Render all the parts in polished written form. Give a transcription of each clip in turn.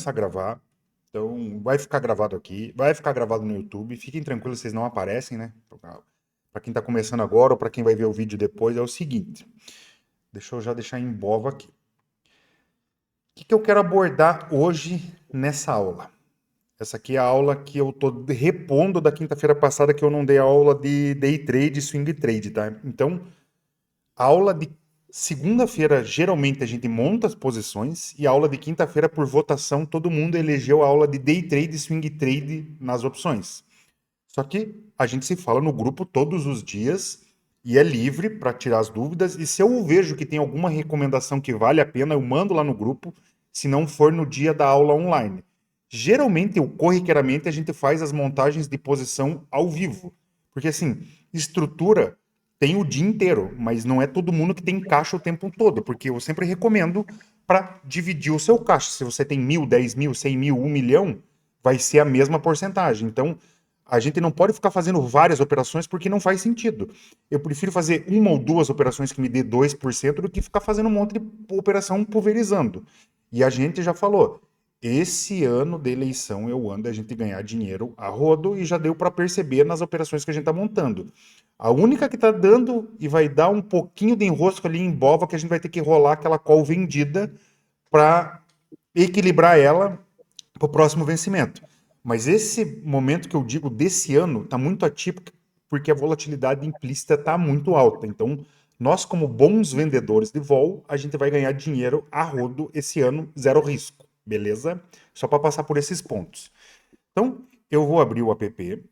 começar a gravar. Então, vai ficar gravado aqui, vai ficar gravado no YouTube. Fiquem tranquilos, vocês não aparecem, né? Para quem tá começando agora ou para quem vai ver o vídeo depois, é o seguinte. Deixa eu já deixar em bova aqui. O que eu quero abordar hoje nessa aula? Essa aqui é a aula que eu tô repondo da quinta-feira passada que eu não dei aula de day trade e swing trade, tá? Então, a aula de segunda-feira, geralmente a gente monta as posições e a aula de quinta-feira, por votação, todo mundo elegeu a aula de day trade e swing trade nas opções. Só que a gente se fala no grupo todos os dias e é livre para tirar as dúvidas. E se eu vejo que tem alguma recomendação que vale a pena, eu mando lá no grupo, se não for no dia da aula online. Geralmente, ou corriqueiramente, a gente faz as montagens de posição ao vivo. Porque, assim, estrutura tem o dia inteiro, mas não é todo mundo que tem caixa o tempo todo. Porque eu sempre recomendo para dividir o seu caixa. Se você tem 1.000, 10.000, 100.000, 1 milhão, vai ser a mesma porcentagem. Então, a gente não pode ficar fazendo várias operações porque não faz sentido. Eu prefiro fazer uma ou duas operações que me dê 2% do que ficar fazendo um monte de operação pulverizando. E a gente já falou, esse ano de eleição é o ano da gente ganhar dinheiro a rodo e já deu para perceber nas operações que a gente está montando. A única que está dando e vai dar um pouquinho de enrosco ali em Bova que a gente vai ter que rolar aquela call vendida para equilibrar ela para o próximo vencimento. Mas esse momento que eu digo desse ano está muito atípico porque a volatilidade implícita está muito alta. Então, nós, como bons vendedores de vol, a gente vai ganhar dinheiro a rodo esse ano, zero risco, beleza? Só para passar por esses pontos. Então, eu vou abrir o app.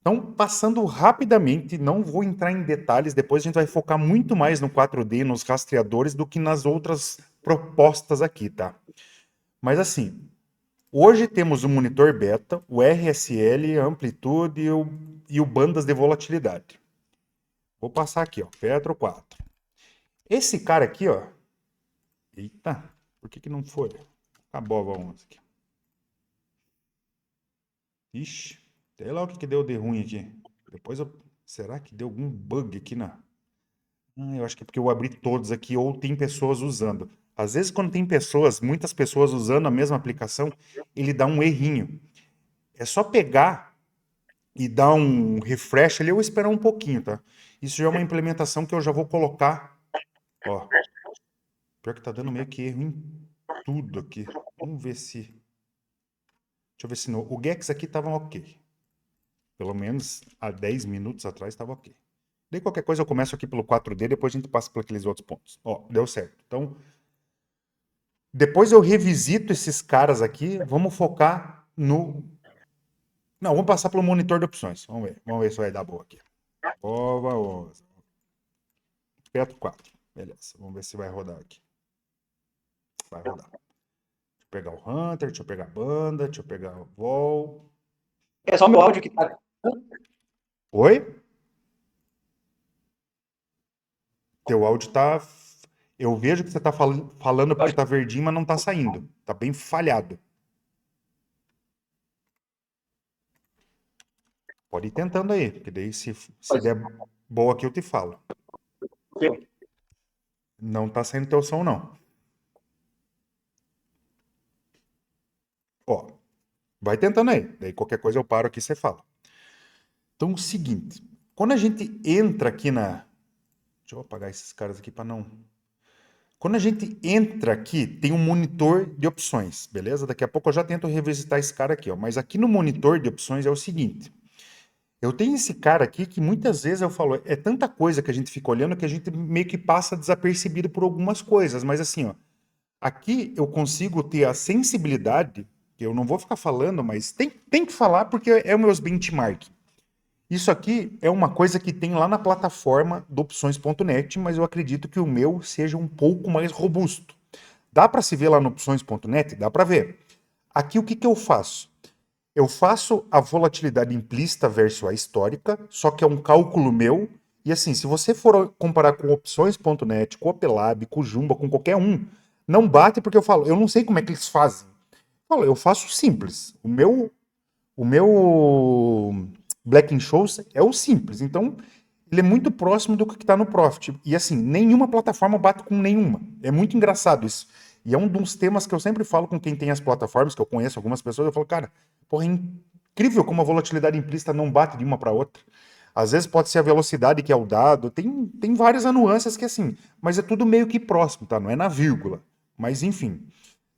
Então, passando rapidamente, não vou entrar em detalhes, depois a gente vai focar muito mais no 4D, nos rastreadores, do que nas outras propostas aqui, tá? Mas assim, hoje temos o monitor beta, o RSL, a amplitude e o bandas de volatilidade. Vou passar aqui, ó, Petro 4. Esse cara aqui, ó. Eita, por que não foi? Acabou a 11 aqui. Ixi, sei lá o que deu de ruim aqui. Depois eu. Será que deu algum bug aqui na. Eu acho que é porque eu abri todos aqui ou tem pessoas usando. Às vezes, quando tem pessoas, muitas pessoas usando a mesma aplicação, ele dá um errinho. É só pegar e dar um refresh ali ou esperar um pouquinho, tá? Isso já é uma implementação que eu já vou colocar. Ó, pior que tá dando meio que erro em tudo aqui. Vamos ver se. Deixa eu ver se no. O Gex aqui tava ok. Pelo menos há 10 minutos atrás estava ok. Daí qualquer coisa eu começo aqui pelo 4D, depois a gente passa por aqueles outros pontos. Ó, deu certo. Então, depois eu revisito esses caras aqui. Vamos focar no. Não, vamos passar pelo monitor de opções. Vamos ver. Vamos ver se vai dar boa aqui. Boa, Petro 4. Beleza. Vamos ver se vai rodar aqui. Vai rodar. Deixa eu pegar o Hunter, deixa eu pegar a banda, deixa eu pegar o Vol. É só meu áudio que tá. Oi? Teu áudio tá. Eu vejo que você tá falando porque tá verdinho, mas não tá saindo. Tá bem falhado. Pode ir tentando aí, porque daí se der boa aqui eu te falo. Não tá saindo teu som, não. Ó, vai tentando aí. Daí qualquer coisa eu paro aqui e você fala. Então, o seguinte. Quando a gente entra aqui na. Deixa eu apagar esses caras aqui para não. Quando a gente entra aqui, tem um monitor de opções, beleza? Daqui a pouco eu já tento revisitar esse cara aqui, ó. Mas aqui no monitor de opções é o seguinte. Eu tenho esse cara aqui que muitas vezes eu falo, é tanta coisa que a gente fica olhando que a gente meio que passa desapercebido por algumas coisas. Mas assim, ó, aqui eu consigo ter a sensibilidade, que eu não vou ficar falando, mas tem que falar porque é o meus benchmark. Isso aqui é uma coisa que tem lá na plataforma do opções.net, mas eu acredito que o meu seja um pouco mais robusto. Dá para se ver lá no opções.net? Dá para ver. Aqui o que eu faço? Eu faço a volatilidade implícita versus a histórica, só que é um cálculo meu. E assim, se você for comparar com opções.net, com o Opelab, com o Jumba, com qualquer um, não bate porque eu falo, eu não sei como é que eles fazem. Eu faço simples. O meu Black Shows é o simples. Então, ele é muito próximo do que está no Profit. E assim, nenhuma plataforma bate com nenhuma. É muito engraçado isso. E é um dos temas que eu sempre falo com quem tem as plataformas, que eu conheço algumas pessoas, eu falo, cara, porra, é incrível como a volatilidade implícita não bate de uma para outra. Às vezes pode ser a velocidade que é o dado, tem várias nuances que assim, mas é tudo meio que próximo, tá? Não é na vírgula. Mas enfim.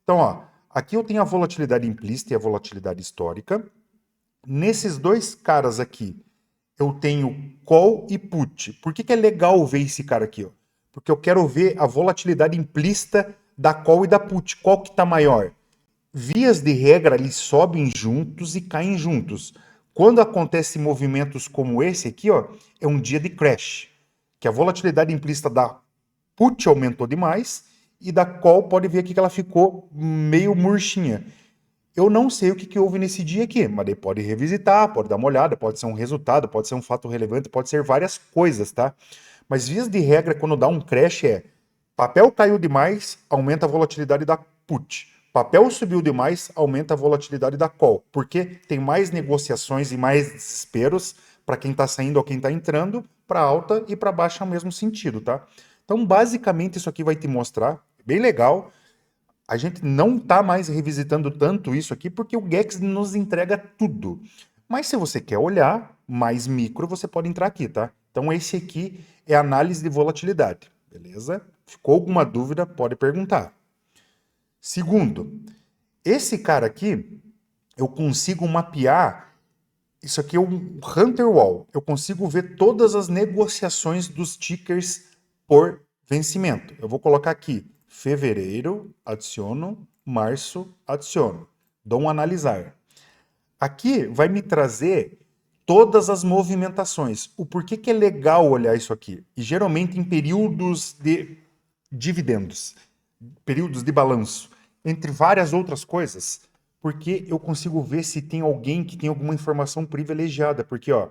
Então, ó, aqui eu tenho a volatilidade implícita e a volatilidade histórica. Nesses dois caras aqui, eu tenho call e put. Por que é legal ver esse cara aqui? Ó? Porque eu quero ver a volatilidade implícita da call e da put. Qual que está maior? Vias de regra, eles sobem juntos e caem juntos. Quando acontecem movimentos como esse aqui, ó, é um dia de crash, que a volatilidade implícita da put aumentou demais e da call pode ver aqui que ela ficou meio murchinha. Eu não sei o que houve nesse dia aqui, mas daí pode revisitar, pode dar uma olhada, pode ser um resultado, pode ser um fato relevante, pode ser várias coisas, tá? Mas vias de regra, quando dá um crash, papel caiu demais, aumenta a volatilidade da put. Papel subiu demais, aumenta a volatilidade da call. Porque tem mais negociações e mais desesperos para quem está saindo ou quem está entrando, para alta e para baixa no mesmo sentido, tá? Então, basicamente, isso aqui vai te mostrar, bem legal. A gente não está mais revisitando tanto isso aqui porque o Gex nos entrega tudo. Mas se você quer olhar mais micro, você pode entrar aqui, tá? Então esse aqui é análise de volatilidade, beleza? Ficou alguma dúvida, pode perguntar. Segundo, esse cara aqui, eu consigo mapear, isso aqui é um Hunter Wall, eu consigo ver todas as negociações dos tickers por vencimento. Eu vou colocar aqui fevereiro, adiciono, março, adiciono. Dou um analisar. Aqui vai me trazer todas as movimentações. O porquê que é legal olhar isso aqui? E geralmente em períodos de dividendos, períodos de balanço, entre várias outras coisas, porque eu consigo ver se tem alguém que tem alguma informação privilegiada. Porque, ó,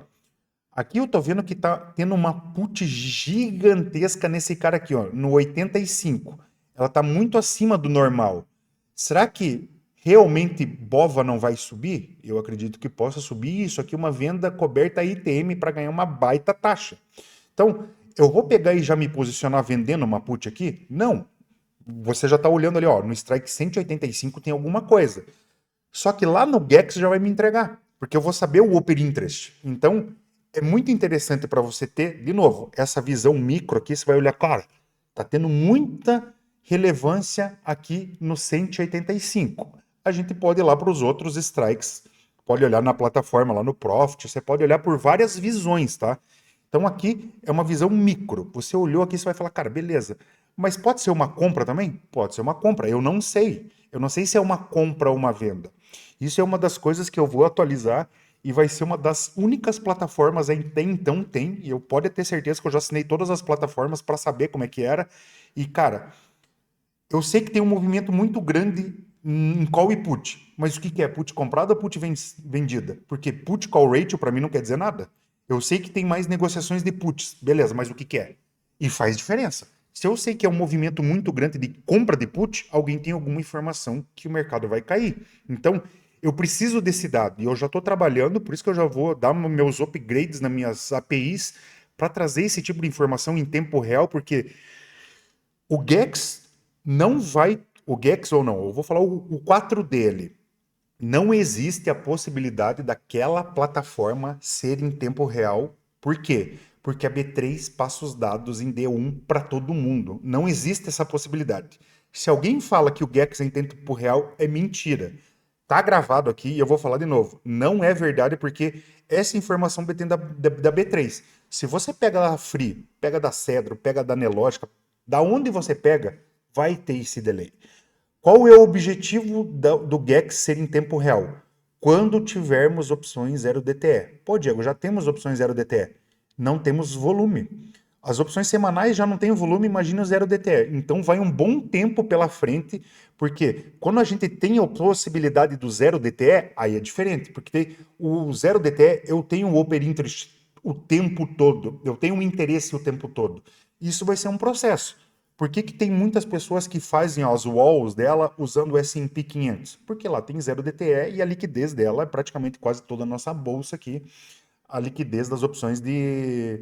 aqui eu tô vendo que tá tendo uma put gigantesca nesse cara aqui, ó, no 85. Ela tá muito acima do normal. Será que realmente BOVA não vai subir? Eu acredito que possa subir. Isso aqui é uma venda coberta ITM para ganhar uma baita taxa. Então, eu vou pegar e já me posicionar vendendo uma put aqui? Não. Você já está olhando ali, ó, no strike 185 tem alguma coisa. Só que lá no GEX já vai me entregar, porque eu vou saber o open interest. Então, é muito interessante para você ter, de novo, essa visão micro aqui. Você vai olhar, cara, tá tendo muita relevância aqui no 185. A gente pode ir lá para os outros strikes, pode olhar na plataforma, lá no Profit, você pode olhar por várias visões, tá? Então aqui é uma visão micro. Você olhou aqui, você vai falar, cara, beleza. Mas pode ser uma compra também? Pode ser uma compra. Eu não sei. Eu não sei se é uma compra ou uma venda. Isso é uma das coisas que eu vou atualizar e vai ser uma das únicas plataformas até então tem, e eu pode ter certeza que eu já assinei todas as plataformas para saber como é que era. E cara, eu sei que tem um movimento muito grande em call e put, mas o que que é put comprada ou put vendida? Porque put call ratio para mim não quer dizer nada. Eu sei que tem mais negociações de puts, beleza, mas o que que é? E faz diferença. Se eu sei que é um movimento muito grande de compra de put, alguém tem alguma informação que o mercado vai cair. Então, eu preciso desse dado e eu já estou trabalhando, por isso que eu já vou dar meus upgrades nas minhas APIs para trazer esse tipo de informação em tempo real, porque o Gex não vai. O Gex ou não, eu vou falar o 4 dele. Não existe a possibilidade daquela plataforma ser em tempo real. Por quê? Porque a B3 passa os dados em D1 para todo mundo. Não existe essa possibilidade. Se alguém fala que o Gex é em tempo real, é mentira. Tá gravado aqui e eu vou falar de novo. Não é verdade porque essa informação tem da B3. Se você pega da Free, pega da Cedro, pega da Nelogica, da onde você pega, vai ter esse delay. Qual é o objetivo do GEX ser em tempo real? Quando tivermos opções 0 DTE. Pô, Diego, já temos opções 0 DTE. Não temos volume. As opções semanais já não têm volume, imagina o 0 DTE. Então vai um bom tempo pela frente, porque quando a gente tem a possibilidade do 0 DTE, aí é diferente, porque o 0 DTE eu tenho o open interest o tempo todo, eu tenho um interesse o tempo todo. Isso vai ser um processo. Por que tem muitas pessoas que fazem as walls dela usando o S&P 500? Porque lá tem 0 DTE e a liquidez dela é praticamente quase toda a nossa bolsa aqui, a liquidez das opções de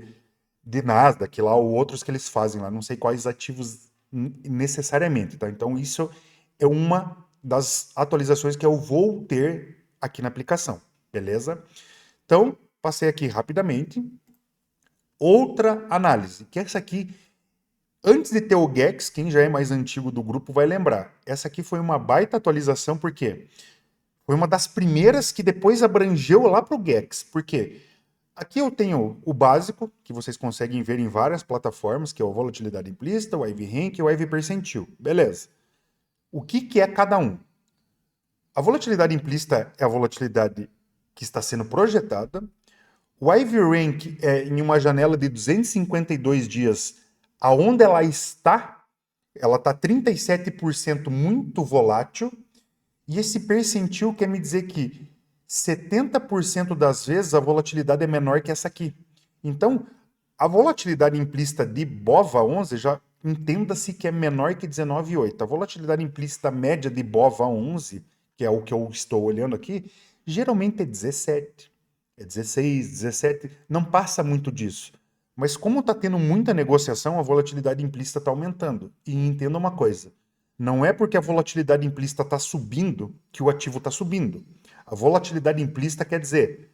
Nasdaq lá ou outros que eles fazem lá, não sei quais ativos necessariamente, tá? Então isso é uma das atualizações que eu vou ter aqui na aplicação, beleza? Então, passei aqui rapidamente. Outra análise, que essa aqui, antes de ter o Gex, quem já é mais antigo do grupo vai lembrar. Essa aqui foi uma baita atualização, porque foi uma das primeiras que depois abrangeu lá para o Gex. Por quê? Aqui eu tenho o básico, que vocês conseguem ver em várias plataformas, que é o volatilidade implícita, o IV Rank e o IV percentil. Beleza. O que é cada um? A volatilidade implícita é a volatilidade que está sendo projetada. O IV Rank é em uma janela de 252 dias, aonde ela está 37% muito volátil, e esse percentil quer me dizer que 70% das vezes a volatilidade é menor que essa aqui. Então, a volatilidade implícita de BOVA11 já entenda-se que é menor que 19,8. A volatilidade implícita média de BOVA11, que é o que eu estou olhando aqui, geralmente é 17, é 16, 17, não passa muito disso. Mas como está tendo muita negociação, a volatilidade implícita está aumentando. E entenda uma coisa, não é porque a volatilidade implícita está subindo que o ativo está subindo. A volatilidade implícita quer dizer,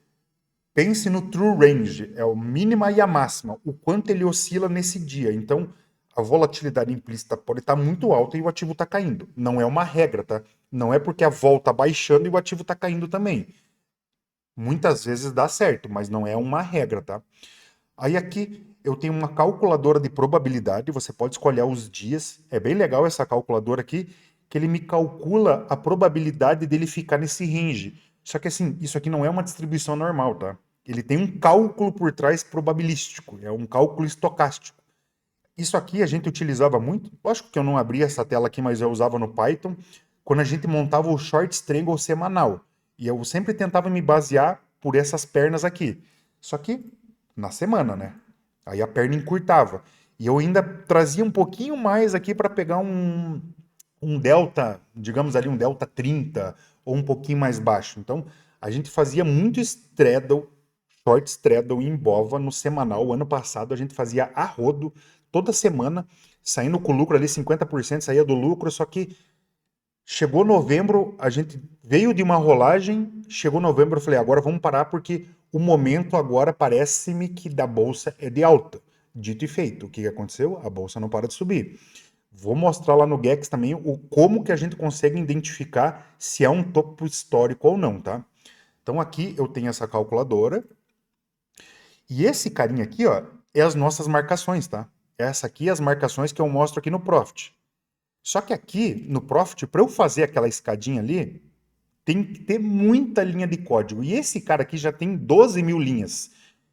pense no true range, é o mínima e a máxima, o quanto ele oscila nesse dia. Então, a volatilidade implícita pode estar muito alta e o ativo está caindo. Não é uma regra, tá? Não é porque a vol está baixando e o ativo está caindo também. Muitas vezes dá certo, mas não é uma regra, tá? Aí aqui eu tenho uma calculadora de probabilidade, você pode escolher os dias. É bem legal essa calculadora aqui, que ele me calcula a probabilidade dele ficar nesse range. Só que assim, isso aqui não é uma distribuição normal, tá? Ele tem um cálculo por trás probabilístico, é um cálculo estocástico. Isso aqui a gente utilizava muito, lógico que eu não abri essa tela aqui, mas eu usava no Python, quando a gente montava o short strangle semanal. E eu sempre tentava me basear por essas pernas aqui. Só que na semana, né? Aí a perna encurtava. E eu ainda trazia um pouquinho mais aqui para pegar um delta, digamos ali, um delta 30 ou um pouquinho mais baixo. Então, a gente fazia muito straddle, short straddle em Bova no semanal. O ano passado a gente fazia a rodo toda semana, saindo com lucro ali, 50% saía do lucro, só que chegou novembro, a gente veio de uma rolagem, chegou novembro, eu falei, agora vamos parar porque o momento agora parece-me que da bolsa é de alta. Dito e feito, o que aconteceu? A bolsa não para de subir. Vou mostrar lá no Gex também como que a gente consegue identificar se é um topo histórico ou não, tá? Então aqui eu tenho essa calculadora e esse carinha aqui, ó, é as nossas marcações, tá? Essa aqui é as marcações que eu mostro aqui no Profit. Só que aqui no Profit, para eu fazer aquela escadinha ali, tem que ter muita linha de código. E esse cara aqui já tem 12 mil linhas.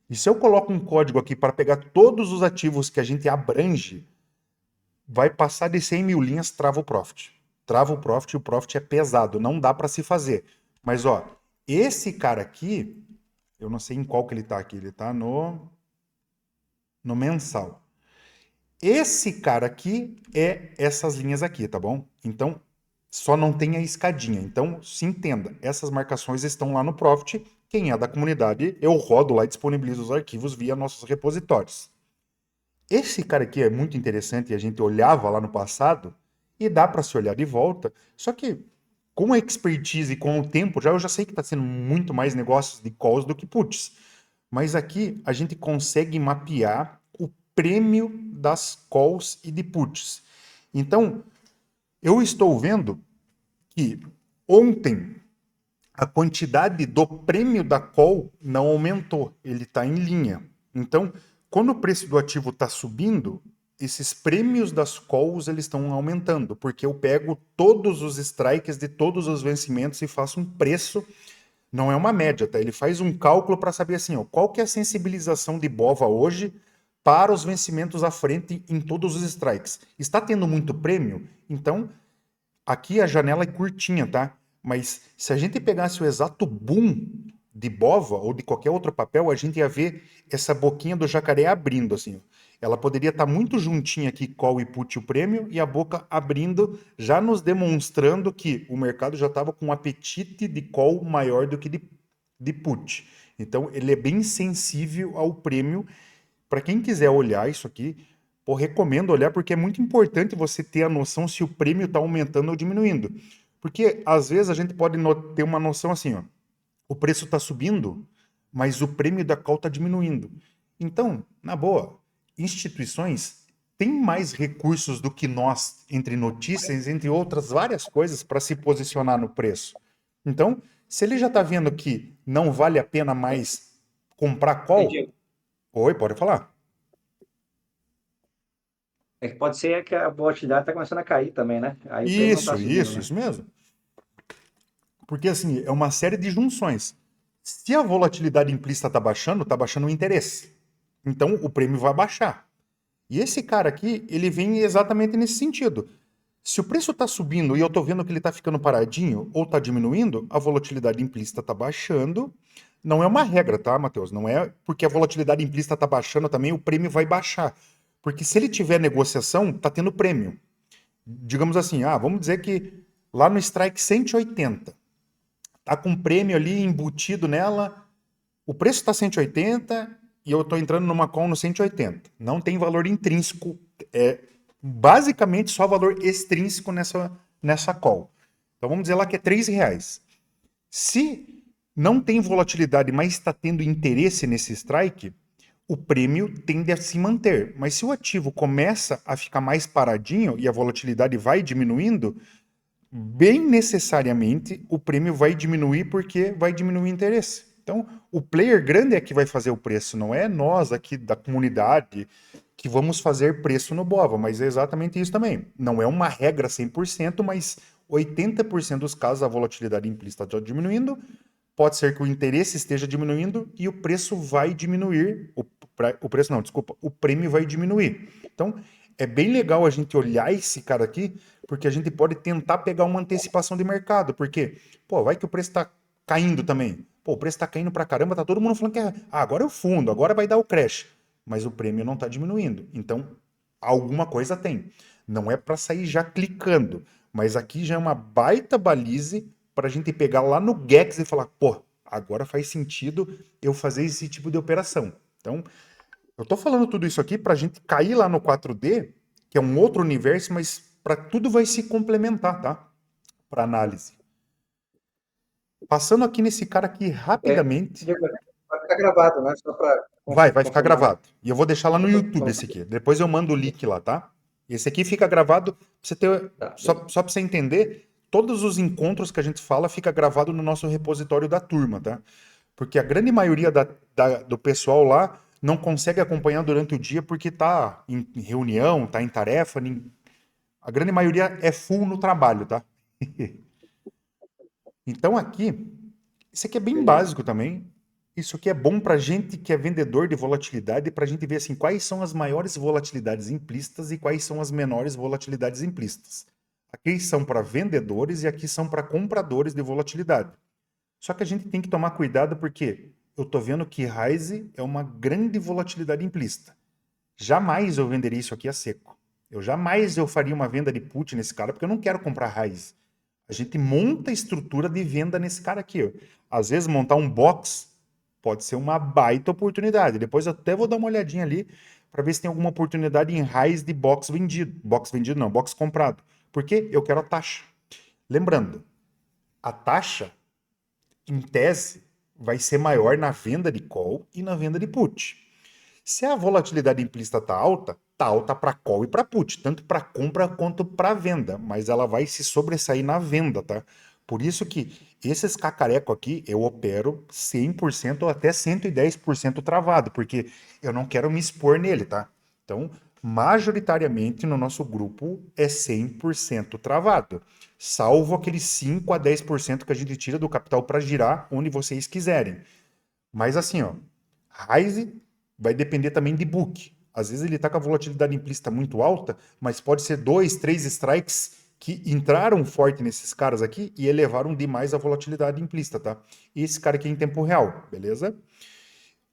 E se eu coloco um código aqui para pegar todos os ativos que a gente abrange, vai passar de 100 mil linhas, trava o Profit. Trava o Profit e o Profit é pesado, não dá para se fazer. Mas ó, esse cara aqui, eu não sei em qual que ele tá aqui, ele tá no mensal. Esse cara aqui é essas linhas aqui, tá bom? Então, só não tem a escadinha. Então, se entenda, essas marcações estão lá no Profit. Quem é da comunidade, eu rodo lá e disponibilizo os arquivos via nossos repositórios. Esse cara aqui é muito interessante e a gente olhava lá no passado e dá para se olhar de volta. Só que com a expertise e com o tempo, eu já sei que está sendo muito mais negócios de calls do que puts. Mas aqui a gente consegue mapear o prêmio das calls e de puts. Então, eu estou vendo que ontem a quantidade do prêmio da call não aumentou, ele está em linha. Então, quando o preço do ativo está subindo, esses prêmios das calls eles estão aumentando, porque eu pego todos os strikes de todos os vencimentos e faço um preço, não é uma média, tá? Ele faz um cálculo para saber assim, ó, qual que é a sensibilização de BOVA hoje para os vencimentos à frente em todos os strikes. Está tendo muito prêmio? Então, aqui a janela é curtinha, tá? Mas se a gente pegasse o exato boom de Bova ou de qualquer outro papel, a gente ia ver essa boquinha do jacaré abrindo, assim. Ela poderia estar muito juntinha aqui, call e put o prêmio, e a boca abrindo, já nos demonstrando que o mercado já estava com um apetite de call maior do que de put. Então, ele é bem sensível ao prêmio. Para quem quiser olhar isso aqui, pô, recomendo olhar porque é muito importante você ter a noção se o prêmio está aumentando ou diminuindo. Porque às vezes a gente pode ter uma noção assim, ó, o preço está subindo, mas o prêmio da call está diminuindo. Então, na boa, instituições têm mais recursos do que nós, entre notícias, entre outras várias coisas, para se posicionar no preço. Então, se ele já está vendo que não vale a pena mais comprar call, Entendi. oi, pode falar. É que pode ser que a volatilidade está começando a cair também, né? Aí o prêmio não está Isso, subindo, isso, né? isso mesmo. Porque assim, é uma série de junções. Se a volatilidade implícita está baixando o interesse. Então o prêmio vai baixar. E esse cara aqui, ele vem exatamente nesse sentido. Se o preço está subindo e eu estou vendo que ele está ficando paradinho ou está diminuindo, a volatilidade implícita está baixando. Não é uma regra, tá, Matheus? Não é porque a volatilidade implícita está baixando também, o prêmio vai baixar. Porque se ele tiver negociação, está tendo prêmio. Digamos assim, vamos dizer que lá no strike 180, tá com prêmio ali embutido nela, o preço está 180 e eu estou entrando numa call no 180. Não tem valor intrínseco, é basicamente só valor extrínseco nessa call. Então vamos dizer lá que é R$ 3. Se não tem volatilidade, mas está tendo interesse nesse strike, o prêmio tende a se manter. Mas se o ativo começa a ficar mais paradinho e a volatilidade vai diminuindo, bem necessariamente o prêmio vai diminuir porque vai diminuir o interesse. Então, o player grande é que vai fazer o preço, não é nós aqui da comunidade que vamos fazer preço no BOVA, mas é exatamente isso também. Não é uma regra 100%, mas 80% dos casos a volatilidade implícita está diminuindo, pode ser que o interesse esteja diminuindo e o preço vai diminuir. O preço não, desculpa, o prêmio vai diminuir. Então, é bem legal a gente olhar esse cara aqui, porque a gente pode tentar pegar uma antecipação de mercado, porque, pô, vai que o preço está caindo também. Pô, o preço está caindo pra caramba, tá todo mundo falando que agora é o fundo, agora vai dar o crash. Mas o prêmio não está diminuindo. Então, alguma coisa tem. Não é para sair já clicando, mas aqui já é uma baita balize para a gente pegar lá no Gex e falar, pô, agora faz sentido eu fazer esse tipo de operação. Então, eu tô falando tudo isso aqui para a gente cair lá no 4D, que é um outro universo, mas para tudo vai se complementar, tá? Para análise. Passando aqui nesse cara aqui É, rapidamente. Diego, vai ficar gravado, né? Só para Vai ficar confirmar, né? gravado. E eu vou deixar lá no YouTube esse aqui. Depois eu mando o link lá, tá? Esse aqui fica gravado, pra você ter, Tá, só para você entender, todos os encontros que a gente fala fica gravado no nosso repositório da turma, tá? Porque a grande maioria do pessoal lá não consegue acompanhar durante o dia porque tá em reunião, tá em tarefa. A grande maioria é full no trabalho, tá? Então aqui, isso aqui é bem beleza. básico também. Isso aqui é bom para gente que é vendedor de volatilidade, para a gente ver assim quais são as maiores volatilidades implícitas e quais são as menores volatilidades implícitas. Aqui são para vendedores e aqui são para compradores de volatilidade. Só que a gente tem que tomar cuidado porque eu estou vendo que Rise é uma grande volatilidade implícita. Jamais eu venderia isso aqui a seco. Eu faria uma venda de put nesse cara porque eu não quero comprar Rise. A gente monta a estrutura de venda nesse cara aqui, ó. Às vezes montar um box pode ser uma baita oportunidade. Depois eu até vou dar uma olhadinha ali para ver se tem alguma oportunidade em raiz de box vendido. Box vendido não, box comprado. Porque eu quero a taxa. Lembrando, a taxa, em tese, vai ser maior na venda de call e na venda de put. Se a volatilidade implícita tá alta para call e para put, tanto para compra quanto para venda, mas ela vai se sobressair na venda, tá? Por isso que esses cacareco aqui eu opero 100% ou até 110% travado, porque eu não quero me expor nele, tá? Então, majoritariamente no nosso grupo é 100% travado, salvo aqueles 5 a 10% que a gente tira do capital para girar onde vocês quiserem. Mas assim, ó, Rise vai depender também de book. Às vezes ele está com a volatilidade implícita muito alta, mas pode ser 2, 3 strikes que entraram forte nesses caras aqui e elevaram demais a volatilidade implícita, tá? E esse cara aqui é em tempo real, beleza?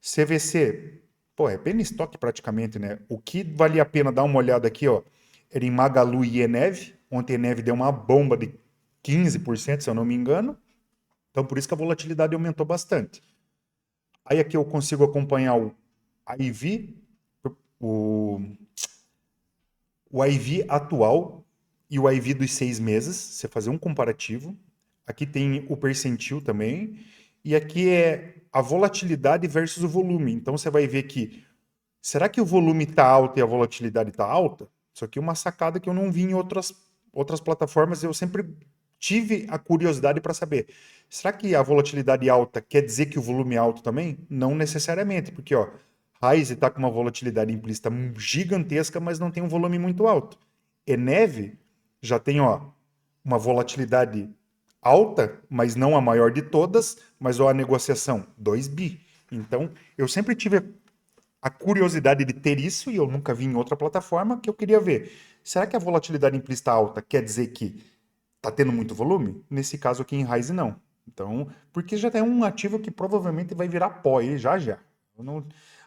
CVC, pô, é penny stock praticamente, né? O que valia a pena dar uma olhada aqui, ó, era em Magalu e Enev. Ontem a Enev deu uma bomba de 15%, se eu não me engano. Então por isso que a volatilidade aumentou bastante. Aí aqui eu consigo acompanhar o IV, o o IV atual e o IV dos 6 meses, você fazer um comparativo. Aqui tem o percentil também, e aqui é a volatilidade versus o volume. Então você vai ver que, será que o volume está alto e a volatilidade está alta? Isso aqui é uma sacada que eu não vi em outras plataformas, eu sempre tive a curiosidade para saber. Será que a volatilidade alta quer dizer que o volume é alto também? Não necessariamente, porque ó, Rise está com uma volatilidade implícita gigantesca, mas não tem um volume muito alto. Eneve já tem ó, uma volatilidade alta, mas não a maior de todas, mas ó, a negociação 2 bi. Então, eu sempre tive a curiosidade de ter isso, e eu nunca vi em outra plataforma, que eu queria ver. Será que a volatilidade implícita alta quer dizer que está tendo muito volume? Nesse caso aqui em Rise, não. Então, porque já tem um ativo que provavelmente vai virar pó aí já já.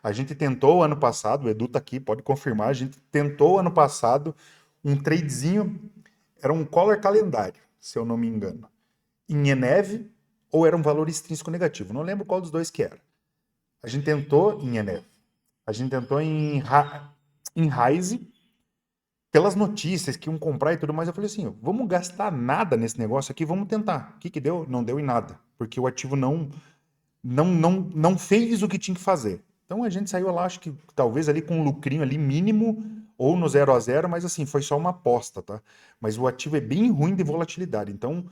A gente tentou ano passado, o Edu tá aqui, pode confirmar, a gente tentou ano passado um tradezinho, era um collar calendário, se eu não me engano, em Eneve, ou era um valor extrínseco negativo, não lembro qual dos dois que era. A gente tentou em Eneve, a gente tentou em Rise, pelas notícias que iam comprar e tudo mais, eu falei assim, vamos gastar nada nesse negócio aqui, vamos tentar. O que que deu? Não deu em nada, porque o ativo não fez o que tinha que fazer. Então a gente saiu lá, acho que talvez ali com um lucrinho ali mínimo, ou no 0 a 0, mas assim, foi só uma aposta, tá? Mas o ativo é bem ruim de volatilidade, então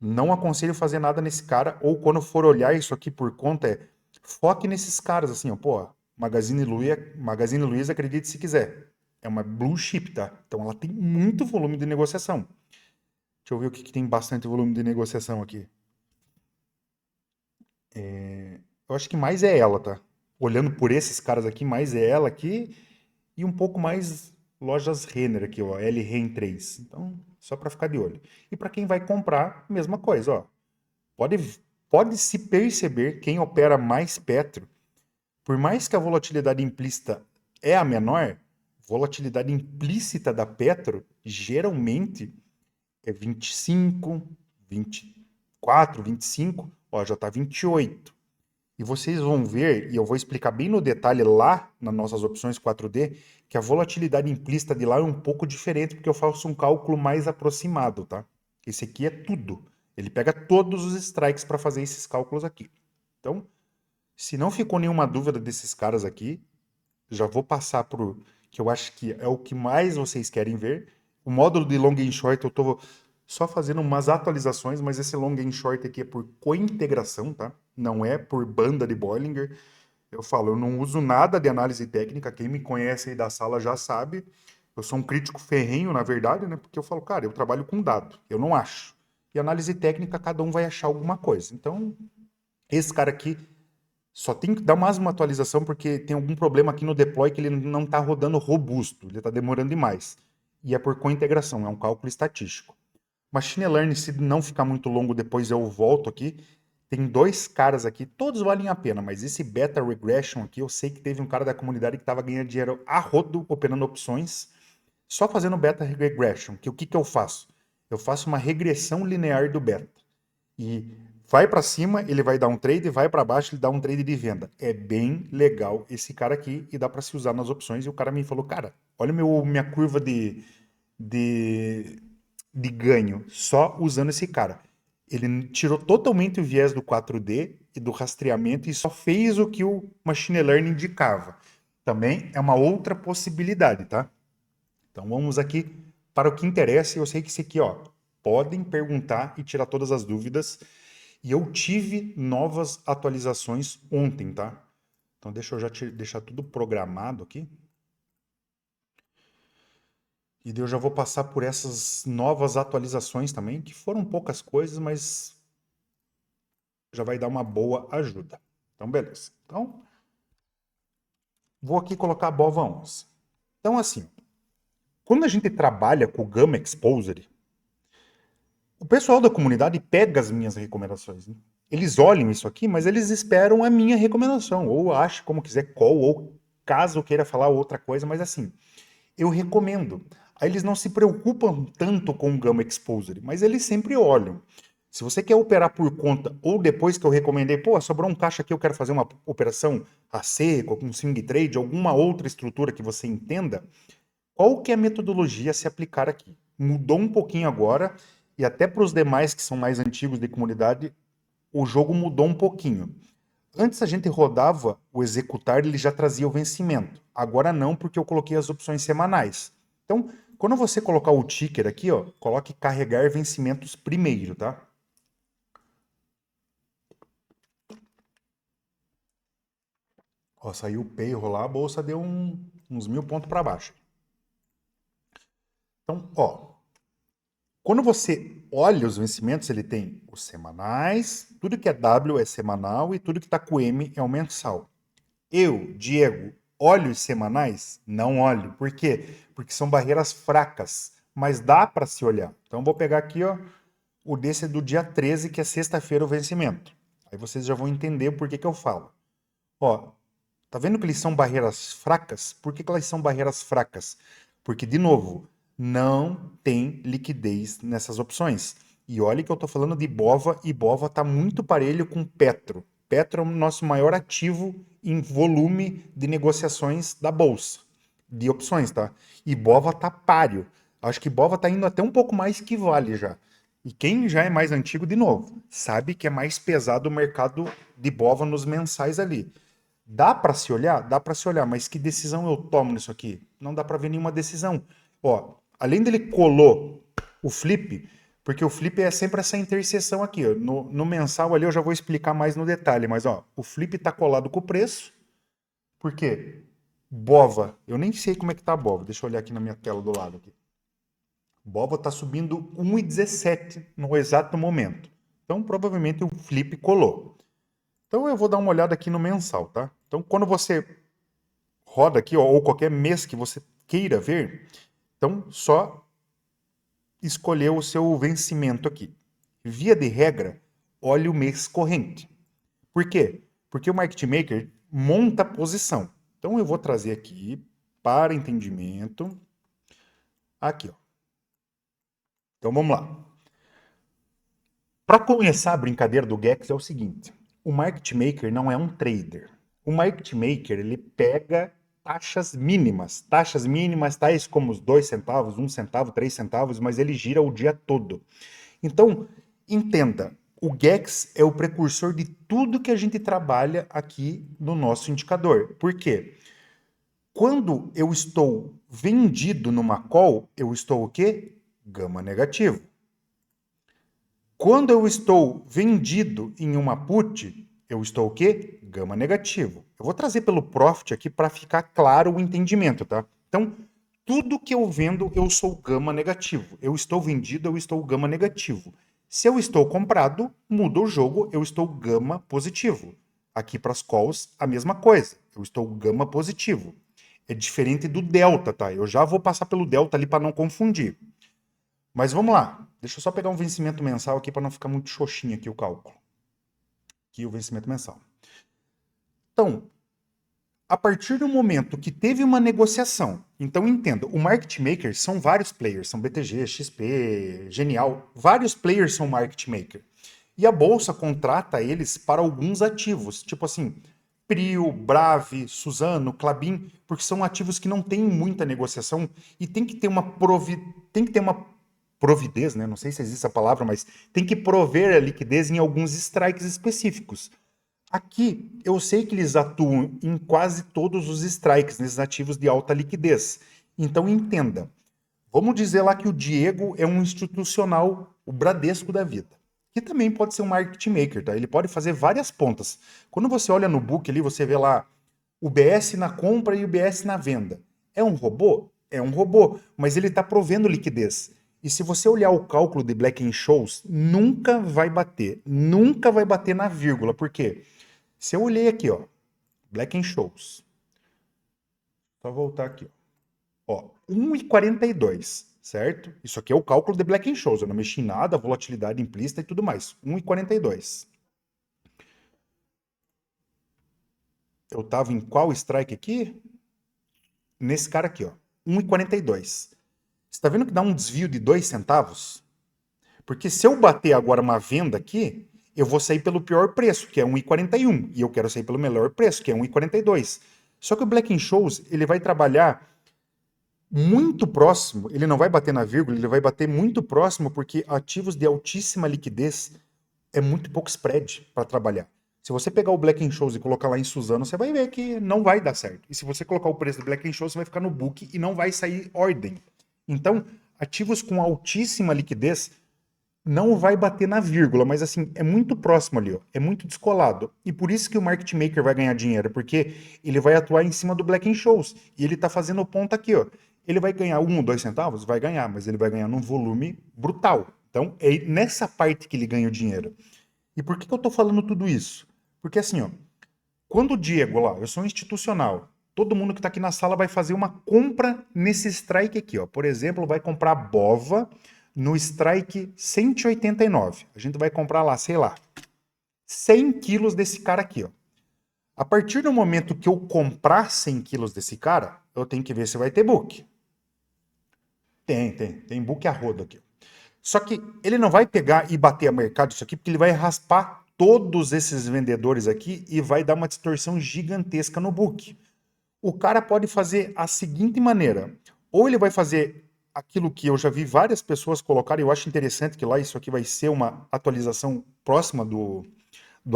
não aconselho fazer nada nesse cara, ou quando for olhar isso aqui por conta, foque nesses caras, assim, ó, pô, Magazine Luiza, acredite se quiser, é uma blue chip, tá? Então ela tem muito volume de negociação. Deixa eu ver o que tem bastante volume de negociação aqui. Eu acho que mais é ela, tá? Olhando por esses caras aqui, mais é ela aqui e um pouco mais lojas Renner aqui, ó, L Ren 3. Então, só para ficar de olho. E para quem vai comprar, mesma coisa, ó. Pode, pode se perceber quem opera mais Petro, por mais que a volatilidade implícita é a menor, volatilidade implícita da Petro geralmente é 25, 24, 25, ó, já tá 28. E vocês vão ver, e eu vou explicar bem no detalhe lá nas nossas opções 4D, que a volatilidade implícita de lá é um pouco diferente, porque eu faço um cálculo mais aproximado, tá? Esse aqui é tudo. Ele pega todos os strikes para fazer esses cálculos aqui. Então, se não ficou nenhuma dúvida desses caras aqui, já vou passar pro que eu acho que é o que mais vocês querem ver. O módulo de long and short eu tô só fazendo umas atualizações, mas esse long and short aqui é por cointegração, tá? Não é por banda de Bollinger. Eu falo, eu não uso nada de análise técnica. Quem me conhece aí da sala já sabe. Eu sou um crítico ferrenho, na verdade, né? Porque eu falo, cara, eu trabalho com dado, eu não acho. E análise técnica, cada um vai achar alguma coisa. Então, esse cara aqui só tem que dar mais uma atualização porque tem algum problema aqui no deploy que ele não está rodando robusto, ele está demorando demais. E é por cointegração, é um cálculo estatístico. Machine Learning, se não ficar muito longo depois eu volto aqui. Tem dois caras aqui, todos valem a pena, mas esse Beta Regression aqui, eu sei que teve um cara da comunidade que estava ganhando dinheiro a rodo operando opções, só fazendo Beta Regression. Que o que eu faço? Eu faço uma regressão linear do beta. E vai para cima, ele vai dar um trade, vai para baixo, ele dá um trade de venda. É bem legal esse cara aqui e dá para se usar nas opções. E o cara me falou, cara, olha minha curva de, de ganho só usando esse cara. Ele tirou totalmente o viés do 4D e do rastreamento e só fez o que o Machine Learning indicava. Também é uma outra possibilidade, tá? Então vamos aqui para o que interessa. Eu sei que esse aqui, ó, podem perguntar e tirar todas as dúvidas. E eu tive novas atualizações ontem, tá? Então deixa eu já deixar tudo programado aqui. E daí eu já vou passar por essas novas atualizações também, que foram poucas coisas, mas já vai dar uma boa ajuda. Então, beleza. Então, vou aqui colocar a BOVA 11. Então, assim, quando a gente trabalha com o Gamma Exposure, o pessoal da comunidade pega as minhas recomendações, né? Eles olham isso aqui, mas eles esperam a minha recomendação, ou ache como quiser call, ou caso queira falar outra coisa, mas assim, eu recomendo. Aí eles não se preocupam tanto com o Gamma Exposure, mas eles sempre olham. Se você quer operar por conta, ou depois que eu recomendei, pô, sobrou um caixa aqui, eu quero fazer uma operação a seco, com swing trade, alguma outra estrutura que você entenda, Qual que é a metodologia a se aplicar aqui? Mudou um pouquinho agora, e até para os demais que são mais antigos de comunidade, o jogo mudou um pouquinho. Antes a gente rodava o executar, ele já trazia o vencimento. Agora não, porque eu coloquei as opções semanais. Então, quando você colocar o ticker aqui, ó, coloque carregar vencimentos primeiro, tá? Ó, saiu o payroll lá, a bolsa deu uns 1.000 pontos para baixo. Então, ó, quando você olha os vencimentos, ele tem os semanais, tudo que é W é semanal e tudo que está com M é o mensal. Eu, Diego, olho os semanais? Não olho. Por quê? Porque são barreiras fracas, mas dá para se olhar. Então, vou pegar aqui, ó, o desse é do dia 13, que é sexta-feira o vencimento. Aí vocês já vão entender por que que eu falo. Ó, tá vendo que eles são barreiras fracas? Por que que elas são barreiras fracas? Porque, de novo, não tem liquidez nessas opções. E olha que eu tô falando de Bova, e Bova tá muito parelho com Petro. Petro é o nosso maior ativo em volume de negociações da bolsa, de opções, tá? E Bova tá páreo. Acho que Bova tá indo até um pouco mais que Vale já. E quem já é mais antigo, de novo, sabe que é mais pesado o mercado de Bova nos mensais ali. Dá para se olhar? Dá para se olhar, mas que decisão eu tomo nisso aqui? Não dá para ver nenhuma decisão. Ó, além dele colou o flip, porque o flip é sempre essa interseção aqui. Ó. No mensal ali eu já vou explicar mais no detalhe, mas ó, o flip está colado com o preço. Por quê? Bova, eu nem sei como é que tá a Bova. Deixa eu olhar aqui na minha tela do lado aqui. Bova está subindo 1,17 no exato momento. Então provavelmente o flip colou. Então eu vou dar uma olhada aqui no mensal, tá? Então quando você roda aqui, ó, ou qualquer mês que você queira ver, então só escolher o seu vencimento aqui. Via de regra, olhe o mês corrente. Por quê? Porque o market maker monta a posição. Então eu vou trazer aqui para entendimento. Aqui, ó. Então vamos lá. Para começar a brincadeira do Gex é o seguinte: o market maker não é um trader. O market maker ele pega taxas mínimas tais como os 2 centavos, 1 centavo, 3 centavos, mas ele gira o dia todo. Então, entenda, o Gex é o precursor de tudo que a gente trabalha aqui no nosso indicador. Por quê? Quando eu estou vendido numa call, eu estou o quê? Gama negativo. Quando eu estou vendido em uma put, eu estou o quê? Gama negativo. Eu vou trazer pelo profit aqui para ficar claro o entendimento, tá? Então, tudo que eu vendo, eu sou gama negativo. Eu estou vendido, eu estou gama negativo. Se eu estou comprado, muda o jogo, eu estou gama positivo. Aqui para as calls, a mesma coisa. Eu estou gama positivo. É diferente do delta, tá? Eu já vou passar pelo delta ali para não confundir. Mas vamos lá. Deixa eu só pegar um vencimento mensal aqui para não ficar muito xoxinho aqui o cálculo. Aqui o vencimento mensal. Então, a partir do momento que teve uma negociação, então entenda, o market maker são vários players, são BTG, XP, Genial, vários players são market maker. E a bolsa contrata eles para alguns ativos, tipo assim, Prio, Brave, Suzano, Klabin, porque são ativos que não têm muita negociação e tem que ter uma providez, né? Não sei se existe essa palavra, mas tem que prover a liquidez em alguns strikes específicos. Aqui, eu sei que eles atuam em quase todos os strikes, nesses ativos de alta liquidez. Então, entenda. Vamos dizer lá que o Diego é um institucional, o Bradesco da vida. Que também pode ser um market maker, tá? Ele pode fazer várias pontas. Quando você olha no book ali, você vê lá o BS na compra e o BS na venda. É um robô? É um robô, mas ele está provendo liquidez. E se você olhar o cálculo de Black-Scholes, nunca vai bater na vírgula. Por quê? Se eu olhei aqui, ó, Black-Scholes, só voltar aqui, ó, 1,42, certo? Isso aqui é o cálculo de Black-Scholes, eu não mexi em nada, volatilidade implícita e tudo mais. 1,42. Eu tava em qual strike aqui? Nesse cara aqui, ó, 1,42. Você tá vendo que dá um desvio de 2 centavos? Porque se eu bater agora uma venda aqui, eu vou sair pelo pior preço, que é 1,41, e eu quero sair pelo melhor preço, que é 1,42. Só que o Black-Scholes, ele vai trabalhar muito próximo, ele não vai bater na vírgula, ele vai bater muito próximo, porque ativos de altíssima liquidez é muito pouco spread para trabalhar. Se você pegar o Black-Scholes e colocar lá em Suzano, você vai ver que não vai dar certo. E se você colocar o preço do Black-Scholes, você vai ficar no book e não vai sair ordem. Então, ativos com altíssima liquidez não vai bater na vírgula, mas assim, é muito próximo ali, ó, é muito descolado. E por isso que o market maker vai ganhar dinheiro, porque ele vai atuar em cima do Black-Scholes. E ele tá fazendo o ponto aqui, ó. Ele vai ganhar 1 ou 2 centavos? Vai ganhar, mas ele vai ganhar num volume brutal. Então, é nessa parte que ele ganha o dinheiro. E por que que eu tô falando tudo isso? Porque assim, ó, quando o Diego lá, eu sou um institucional, todo mundo que tá aqui na sala vai fazer uma compra nesse strike aqui, ó. Por exemplo, vai comprar BOVA no strike 189. A gente vai comprar lá, sei lá, 100 quilos desse cara aqui, ó. A partir do momento que eu comprar 100 quilos desse cara, eu tenho que ver se vai ter book. Tem book a rodo aqui. Só que ele não vai pegar e bater a mercado isso aqui, porque ele vai raspar todos esses vendedores aqui e vai dar uma distorção gigantesca no book. O cara pode fazer a seguinte maneira: ou ele vai fazer aquilo que eu já vi várias pessoas colocarem, eu acho interessante que lá isso aqui vai ser uma atualização próxima do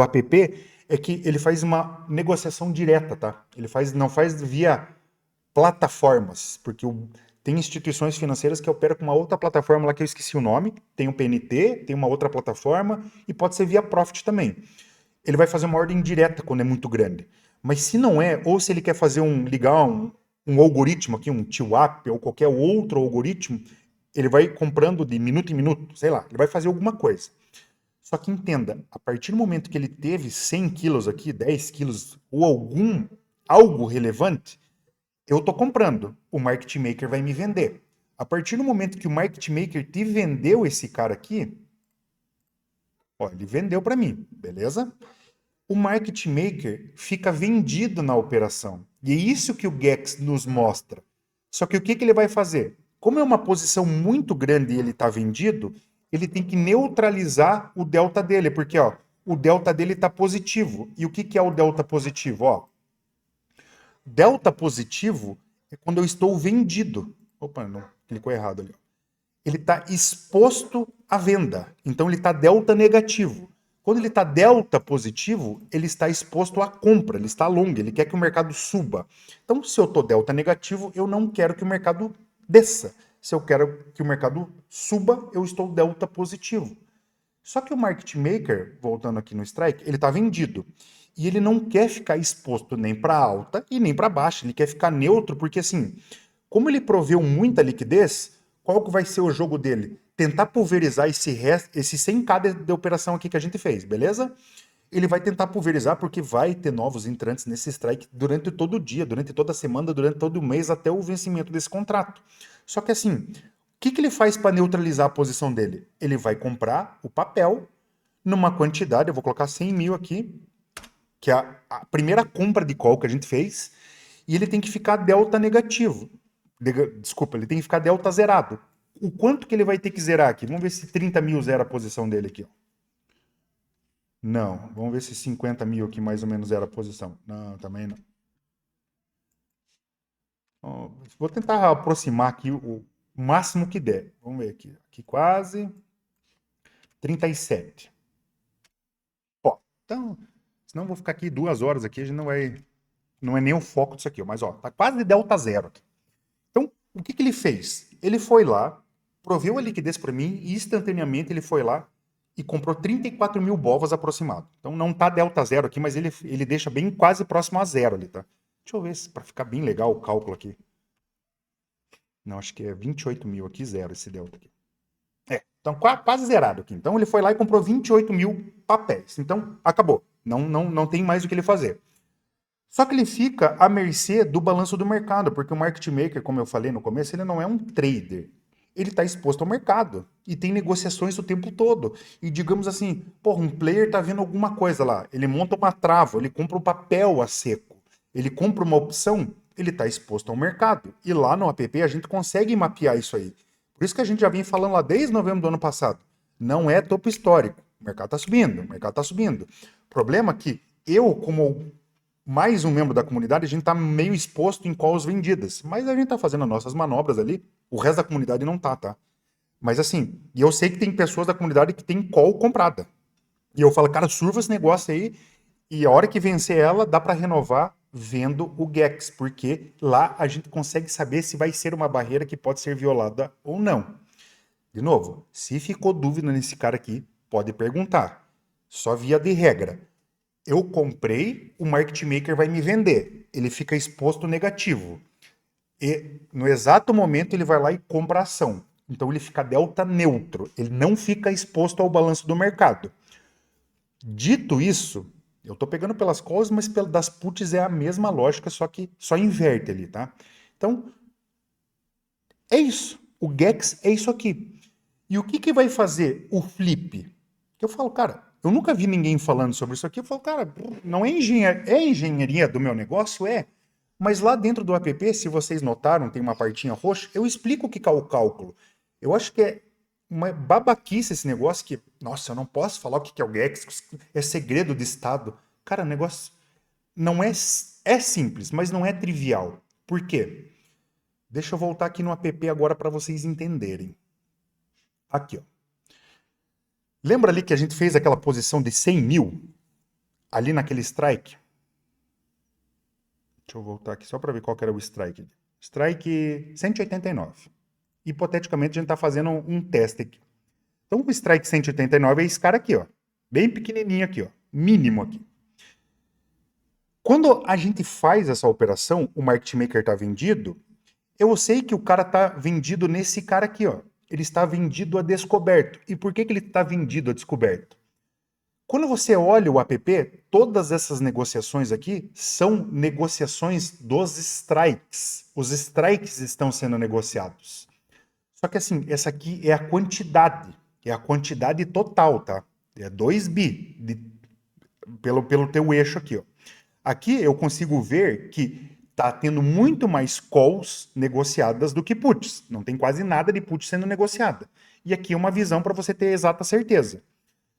app, é que ele faz uma negociação direta, tá? Ele não faz via plataformas, porque tem instituições financeiras que operam com uma outra plataforma lá que eu esqueci o nome, tem o PNT, tem uma outra plataforma e pode ser via Profit também. Ele vai fazer uma ordem direta quando é muito grande. Mas se não é, ou se ele quer fazer ligar um algoritmo aqui, um TWAP ou qualquer outro algoritmo, ele vai comprando de minuto em minuto, sei lá, ele vai fazer alguma coisa. Só que entenda, a partir do momento que ele teve 100 quilos aqui, 10 quilos ou algo relevante, eu tô comprando, o market maker vai me vender. A partir do momento que o market maker te vendeu esse cara aqui, ó, ele vendeu para mim, beleza? O market maker fica vendido na operação. E é isso que o GEX nos mostra. Só que o que, que ele vai fazer? Como é uma posição muito grande e ele está vendido, ele tem que neutralizar o delta dele, porque ó, o delta dele está positivo. E o que, que é o delta positivo? Ó, delta positivo é quando eu estou vendido. Opa, não, clicou errado ali. Ele está exposto à venda. Então ele está delta negativo. Quando ele está delta positivo, ele está exposto à compra, ele está long, ele quer que o mercado suba. Então, se eu estou delta negativo, eu não quero que o mercado desça. Se eu quero que o mercado suba, eu estou delta positivo. Só que o market maker, voltando aqui no strike, ele está vendido. E ele não quer ficar exposto nem para alta e nem para baixa, ele quer ficar neutro, porque assim, como ele proveu muita liquidez, qual que vai ser o jogo dele? Tentar pulverizar esse 100k de operação aqui que a gente fez, beleza? Ele vai tentar pulverizar porque vai ter novos entrantes nesse strike durante todo o dia, durante toda a semana, durante todo o mês, até o vencimento desse contrato. Só que assim, o que, que ele faz para neutralizar a posição dele? Ele vai comprar o papel numa quantidade, eu vou colocar 100 mil aqui, que é a primeira compra de call que a gente fez, e ele tem que ficar delta negativo. Desculpa, ele tem que ficar delta zerado. O quanto que ele vai ter que zerar aqui? Vamos ver se 30 mil zera a posição dele aqui. Ó. Não. Vamos ver se 50 mil aqui mais ou menos zera a posição. Não, também não. Ó, vou tentar aproximar aqui o máximo que der. Vamos ver aqui. Aqui quase 37. Ó, então, senão eu vou ficar aqui 2 horas aqui, a gente não vai... Não é nem o foco disso aqui, ó, mas ó, tá quase delta zero aqui. Então, o que, que ele fez? Ele foi lá, proveu a liquidez para mim e instantaneamente ele foi lá e comprou 34 mil BOVAs aproximado. Então não tá delta zero aqui, mas ele deixa bem quase próximo a zero ali, tá? Deixa eu ver para ficar bem legal o cálculo aqui. Não, acho que é 28 mil aqui, zero esse delta aqui. Então quase zerado aqui. Então ele foi lá e comprou 28 mil papéis. Então acabou. Não tem mais o que ele fazer. Só que ele fica à mercê do balanço do mercado, porque o market maker, como eu falei no começo, ele não é um trader. Ele está exposto ao mercado e tem negociações o tempo todo. E digamos assim, porra, um player está vendo alguma coisa lá, ele monta uma trava, ele compra um papel a seco, ele compra uma opção, ele está exposto ao mercado. E lá no app a gente consegue mapear isso aí. Por isso que a gente já vem falando lá desde novembro do ano passado. Não é topo histórico. O mercado está subindo, o mercado está subindo. O problema é que eu, como mais um membro da comunidade, a gente tá meio exposto em calls vendidas. Mas a gente tá fazendo as nossas manobras ali. O resto da comunidade não tá? Mas assim, e eu sei que tem pessoas da comunidade que tem call comprada. E eu falo, cara, surfa esse negócio aí. E a hora que vencer ela, dá para renovar vendo o GEX. Porque lá a gente consegue saber se vai ser uma barreira que pode ser violada ou não. De novo, se ficou dúvida nesse cara aqui, pode perguntar. Só via de regra. Eu comprei, o market maker vai me vender. Ele fica exposto negativo. E no exato momento ele vai lá e compra a ação. Então ele fica delta neutro. Ele não fica exposto ao balanço do mercado. Dito isso, eu estou pegando pelas calls, mas das puts é a mesma lógica, só que só inverte ali, tá? Então, é isso. O GEX é isso aqui. E o que que vai fazer o flip? Que eu falo, cara, eu nunca vi ninguém falando sobre isso aqui. Eu falo, cara, não é engenharia, é engenharia do meu negócio? É. Mas lá dentro do app, se vocês notaram, tem uma partinha roxa, eu explico o que é o cálculo. Eu acho que é uma babaquice esse negócio que, nossa, eu não posso falar o que é o GEX, é segredo de Estado. Cara, o negócio não é simples, mas não é trivial. Por quê? Deixa eu voltar aqui no app agora para vocês entenderem. Aqui, ó. Lembra ali que a gente fez aquela posição de 100 mil? Ali naquele strike? Deixa eu voltar aqui só para ver qual que era o strike. Strike 189. Hipoteticamente, a gente está fazendo um teste aqui. Então, o strike 189 é esse cara aqui, ó. Bem pequenininho aqui, ó. Mínimo aqui. Quando a gente faz essa operação, o market maker está vendido, eu sei que o cara está vendido nesse cara aqui, ó. Ele está vendido a descoberto. E por que que ele está vendido a descoberto? Quando você olha o app, todas essas negociações aqui são negociações dos strikes. Os strikes estão sendo negociados. Só que assim, essa aqui é a quantidade total, tá? É 2 bi pelo teu eixo aqui, ó. Aqui eu consigo ver que tá tendo muito mais calls negociadas do que puts. Não tem quase nada de put sendo negociada. E aqui é uma visão para você ter exata certeza.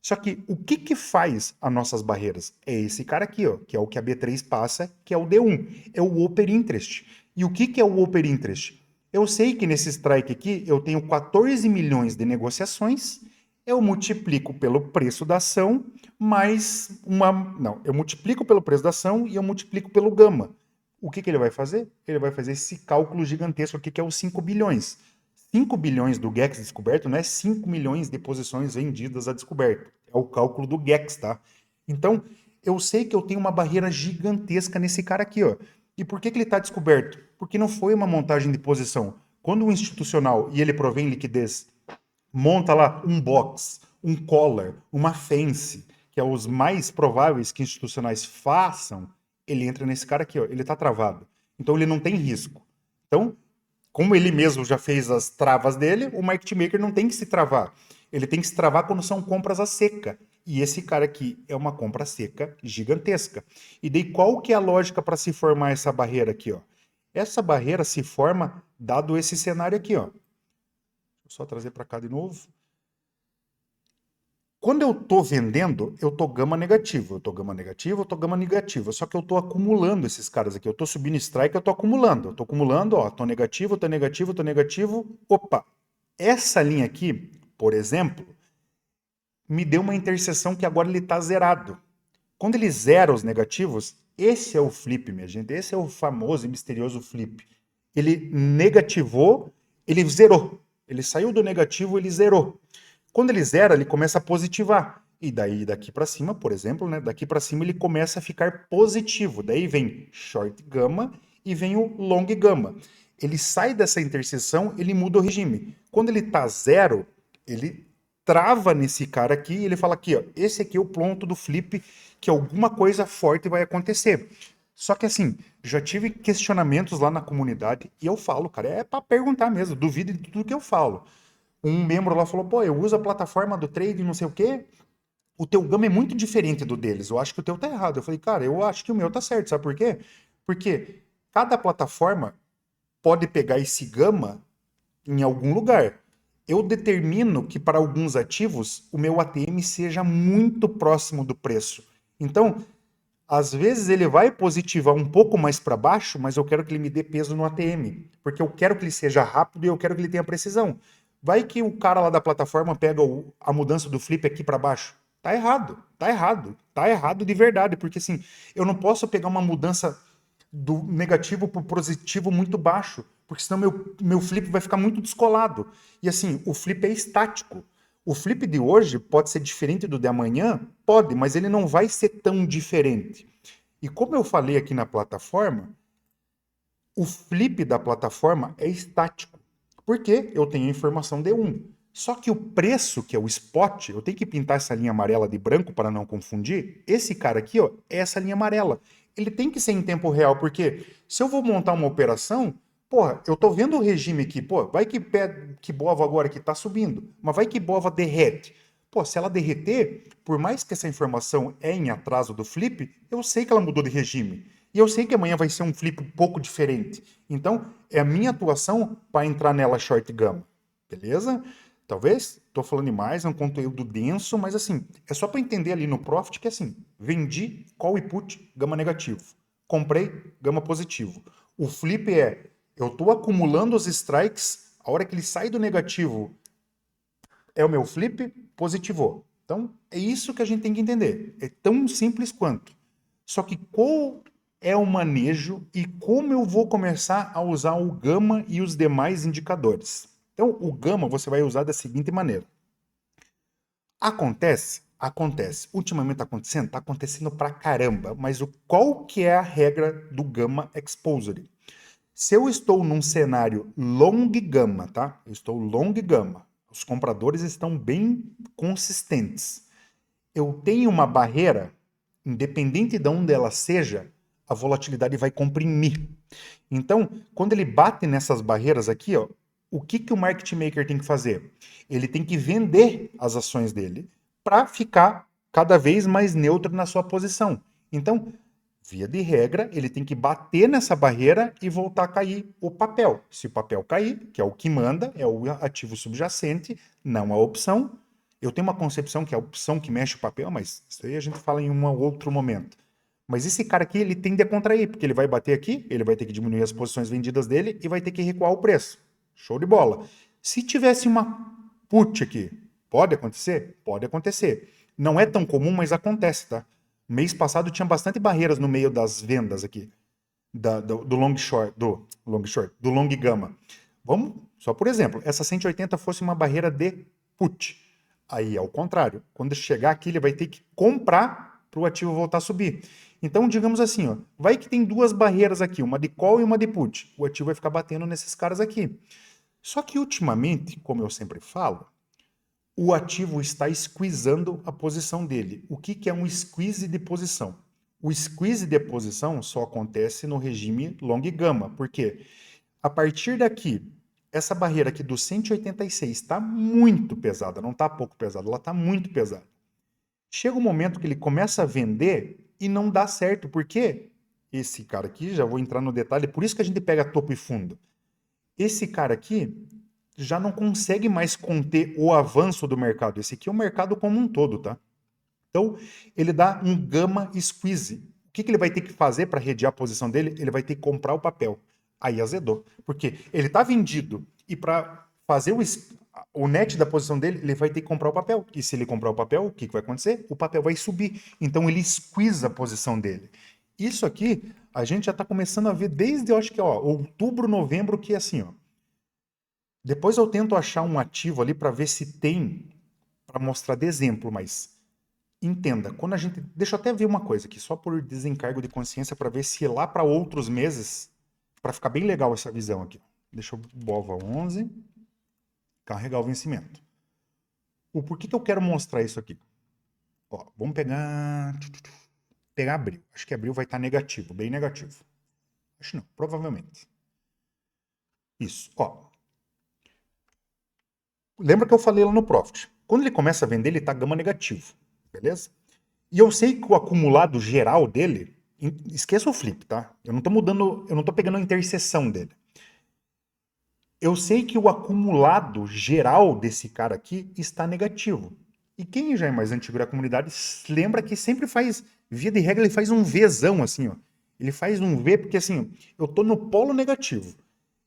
Só que o que que faz as nossas barreiras? É esse cara aqui, ó, que é o que a B3 passa, que é o D1, é o Open Interest. E o que que é o Open Interest? Eu sei que nesse strike aqui eu tenho 14 milhões de negociações, eu multiplico pelo preço da ação, mais uma... Não, eu multiplico pelo preço da ação e eu multiplico pelo gama. O que que ele vai fazer? Ele vai fazer esse cálculo gigantesco aqui, que é os 5 bilhões. 5 bilhões do GEX descoberto não é 5 milhões de posições vendidas a descoberto. É o cálculo do GEX, tá? Então, eu sei que eu tenho uma barreira gigantesca nesse cara aqui, ó. E por que que ele está descoberto? Porque não foi uma montagem de posição. Quando o institucional, e ele provém liquidez, monta lá um box, um collar, uma fence, que é os mais prováveis que institucionais façam, ele entra nesse cara aqui, ó. Ele está travado. Então, ele não tem risco. Então, como ele mesmo já fez as travas dele, o market maker não tem que se travar. Ele tem que se travar quando são compras a seca. E esse cara aqui é uma compra seca gigantesca. E daí qual que é a lógica para se formar essa barreira aqui, ó? Essa barreira se forma dado esse cenário aqui, ó. Vou só trazer para cá de novo. Quando eu tô vendendo, eu tô gama negativo, eu tô gama negativo, eu tô gama negativa. Só que eu tô acumulando esses caras aqui. Eu tô subindo strike, eu tô acumulando. Eu tô acumulando, ó, tô negativo, tô negativo, tô negativo. Opa! Essa linha aqui, por exemplo, me deu uma interseção que agora ele tá zerado. Quando ele zera os negativos, esse é o flip, minha gente. Esse é o famoso e misterioso flip. Ele negativou, ele zerou. Ele saiu do negativo, ele zerou. Quando ele zera, ele começa a positivar. E daí, daqui para cima, por exemplo, né? Daqui para cima ele começa a ficar positivo. Daí vem short gama e vem o long gama. Ele sai dessa interseção, ele muda o regime. Quando ele tá zero, ele trava nesse cara aqui e ele fala aqui, ó, esse aqui é o ponto do flip que alguma coisa forte vai acontecer. Só que assim, já tive questionamentos lá na comunidade e eu falo, cara, é para perguntar mesmo, duvide de tudo que eu falo. Um membro lá falou, pô, eu uso a plataforma do trade, não sei o quê. O teu gama é muito diferente do deles. Eu acho que o teu tá errado. Eu falei, cara, eu acho que o meu tá certo. Sabe por quê? Porque cada plataforma pode pegar esse gama em algum lugar. Eu determino que para alguns ativos o meu ATM seja muito próximo do preço. Então, Às vezes ele vai positivar um pouco mais para baixo, mas eu quero que ele me dê peso no ATM, porque eu quero que ele seja rápido e eu quero que ele tenha precisão. Vai que o cara lá da plataforma pega a mudança do flip aqui para baixo. Tá errado, tá errado, tá errado de verdade, porque assim, eu não posso pegar uma mudança do negativo para o positivo muito baixo, porque senão meu flip vai ficar muito descolado. E assim, o flip é estático. O flip de hoje pode ser diferente do de amanhã? Pode, mas ele não vai ser tão diferente. E como eu falei aqui na plataforma, o flip da plataforma é estático, porque eu tenho a informação D1. Só que o preço, que é o spot, eu tenho que pintar essa linha amarela de branco para não confundir. Esse cara aqui, ó, é essa linha amarela. Ele tem que ser em tempo real, porque se eu vou montar uma operação, porra, eu tô vendo o regime aqui, pô, vai que Bova agora que tá subindo, mas vai que Bova derrete. Pô, se ela derreter, por mais que essa informação é em atraso do flip, eu sei que ela mudou de regime. E eu sei que amanhã vai ser um flip um pouco diferente. Então, é a minha atuação para entrar nela short gama. Beleza? Talvez, estou falando demais, é um conteúdo denso, mas assim, é só para entender ali no profit que assim, vendi call e put, gama negativo. Comprei, gama positivo. O flip é, eu estou acumulando os strikes, a hora que ele sai do negativo é o meu flip, positivou. Então, é isso que a gente tem que entender. É tão simples quanto. Só que qual é o manejo e como eu vou começar a usar o gama e os demais indicadores? Então, o gama você vai usar da seguinte maneira. Acontece? Acontece. Ultimamente tá acontecendo? Tá acontecendo pra caramba. Mas qual que é a regra do Gamma Exposure? Se eu estou num cenário long gamma, tá? Eu estou long gamma. Os compradores estão bem consistentes. Eu tenho uma barreira, independente de onde ela seja, a volatilidade vai comprimir. Então, quando ele bate nessas barreiras aqui, ó, o que o market maker tem que fazer? Ele tem que vender as ações dele para ficar cada vez mais neutro na sua posição. Então, via de regra, ele tem que bater nessa barreira e voltar a cair o papel. Se o papel cair, que é o que manda, é o ativo subjacente, não a opção. Eu tenho uma concepção que é a opção que mexe o papel, mas isso aí a gente fala em um outro momento. Mas esse cara aqui, ele tende a contrair, porque ele vai bater aqui, ele vai ter que diminuir as posições vendidas dele e vai ter que recuar o preço. Show de bola. Se tivesse uma put aqui, pode acontecer? Pode acontecer. Não é tão comum, mas acontece, tá? Mês passado tinha bastante barreiras no meio das vendas aqui, do long gamma. Vamos, só por exemplo, essa 180 fosse uma barreira de put. Aí é o contrário. Quando chegar aqui, ele vai ter que comprar para o ativo voltar a subir. Então, digamos assim, ó, vai que tem duas barreiras aqui, uma de call e uma de put. O ativo vai ficar batendo nesses caras aqui. Só que ultimamente, como eu sempre falo, o ativo está squeezando a posição dele. O que é um squeeze de posição? O squeeze de posição só acontece no regime long gamma, porque a partir daqui, essa barreira aqui do 186 está muito pesada, não está pouco pesada, ela está muito pesada. Chega um momento que ele começa a vender e não dá certo, porque esse cara aqui, já vou entrar no detalhe, por isso que a gente pega topo e fundo. Esse cara aqui já não consegue mais conter o avanço do mercado. Esse aqui é o mercado como um todo, tá? Então, ele dá um gamma squeeze. O que ele vai ter que fazer para redear a posição dele? Ele vai ter que comprar o papel. Aí azedou. Porque ele está vendido e para fazer o net da posição dele, ele vai ter que comprar o papel. E se ele comprar o papel, o que vai acontecer? O papel vai subir. Então, ele squeeze a posição dele. Isso aqui, a gente já está começando a ver desde, eu acho que, ó, outubro, novembro, que é assim, ó. Depois eu tento achar um ativo ali para ver se tem, para mostrar de exemplo, mas entenda, quando a gente. Deixa eu até ver uma coisa aqui, só por desencargo de consciência, para ver se lá para outros meses, para ficar bem legal essa visão aqui. Deixa eu BOVA 11, carregar o vencimento. O porquê que eu quero mostrar isso aqui? Ó, vamos pegar abril. Acho que abril vai estar negativo, bem negativo. Acho não, provavelmente. Isso, ó. Lembra que eu falei lá no Profit? Quando ele começa a vender, ele está gama negativo, beleza? E eu sei que o acumulado geral dele, esqueça o flip, tá? Eu não tô mudando, eu não tô pegando a interseção dele. Eu sei que o acumulado geral desse cara aqui está negativo. E quem já é mais antigo da comunidade lembra que sempre faz Via de regra, ele faz um Vzão, assim, ó. Ele faz um V porque, assim, eu tô no polo negativo.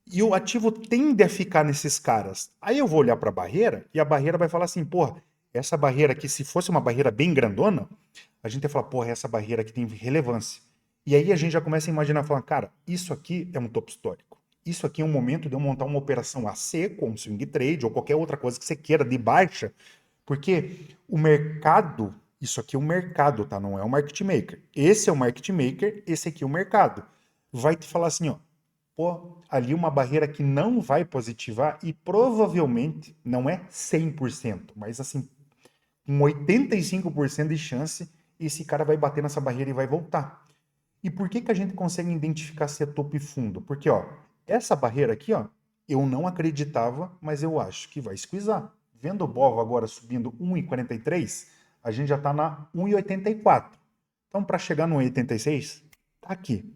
E o ativo tende a ficar nesses caras. Aí eu vou olhar para a barreira e a barreira vai falar assim, porra, essa barreira aqui, se fosse uma barreira bem grandona, a gente ia falar, porra, essa barreira aqui tem relevância. E aí a gente já começa a imaginar, falar, cara, isso aqui é um topo histórico. Isso aqui é um momento de eu montar uma operação AC, como swing trade ou qualquer outra coisa que você queira de baixa, porque o mercado, isso aqui é um mercado, tá? Não é um market maker. Esse é o market maker, esse aqui é o mercado. Vai te falar assim, ó, pô, ali uma barreira que não vai positivar e provavelmente não é 100%, mas assim, com 85% de chance, esse cara vai bater nessa barreira e vai voltar. E por que que a gente consegue identificar se é topo e fundo? Porque, ó, essa barreira aqui, ó, eu não acreditava, mas eu acho que vai squeezar. Vendo o BOV agora subindo 1,43, a gente já está na 1,84. Então, para chegar no 1,86, tá aqui.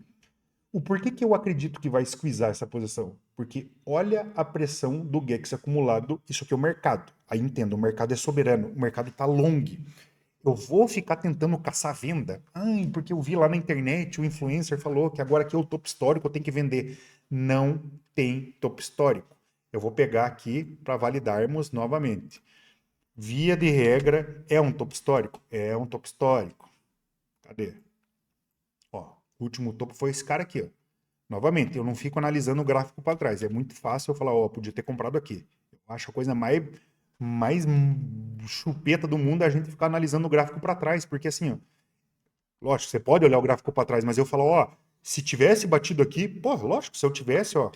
O porquê que eu acredito que vai squeezar essa posição? Porque olha a pressão do GEX acumulado, isso aqui é o mercado. Aí entendo, o mercado é soberano, o mercado está long. Eu vou ficar tentando caçar venda. Ai, porque eu vi lá na internet, o influencer falou que agora aqui é o topo histórico, eu tenho que vender. Não tem topo histórico. Eu vou pegar aqui para validarmos novamente. Via de regra, é um topo histórico? É um topo histórico. Cadê? Ó, o último topo foi esse cara aqui, ó. Novamente, eu não fico analisando o gráfico para trás. É muito fácil eu falar, ó, podia ter comprado aqui. Eu acho a coisa mais chupeta do mundo é a gente ficar analisando o gráfico para trás, porque assim, ó, lógico, você pode olhar o gráfico para trás, mas eu falo, ó, se tivesse batido aqui, pô, lógico, se eu tivesse, ó,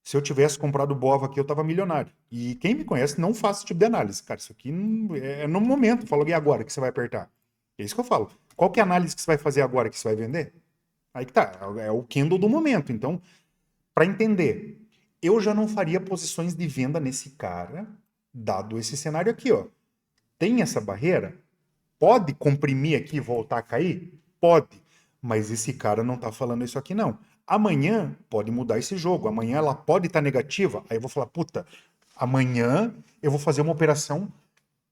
se eu tivesse comprado o Bova aqui, eu tava milionário. E quem me conhece não faz esse tipo de análise, cara. Isso aqui é no momento. Eu falo, e agora que você vai apertar? É isso que eu falo. Qual que é a análise que você vai fazer agora que você vai vender? Aí que tá, é o candle do momento. Então, para entender, eu já não faria posições de venda nesse cara, dado esse cenário aqui, ó. Tem essa barreira? Pode comprimir aqui e voltar a cair? Pode. Mas esse cara não tá falando isso aqui, não. Amanhã pode mudar esse jogo. Amanhã ela pode estar negativa. Aí eu vou falar, puta, amanhã eu vou fazer uma operação.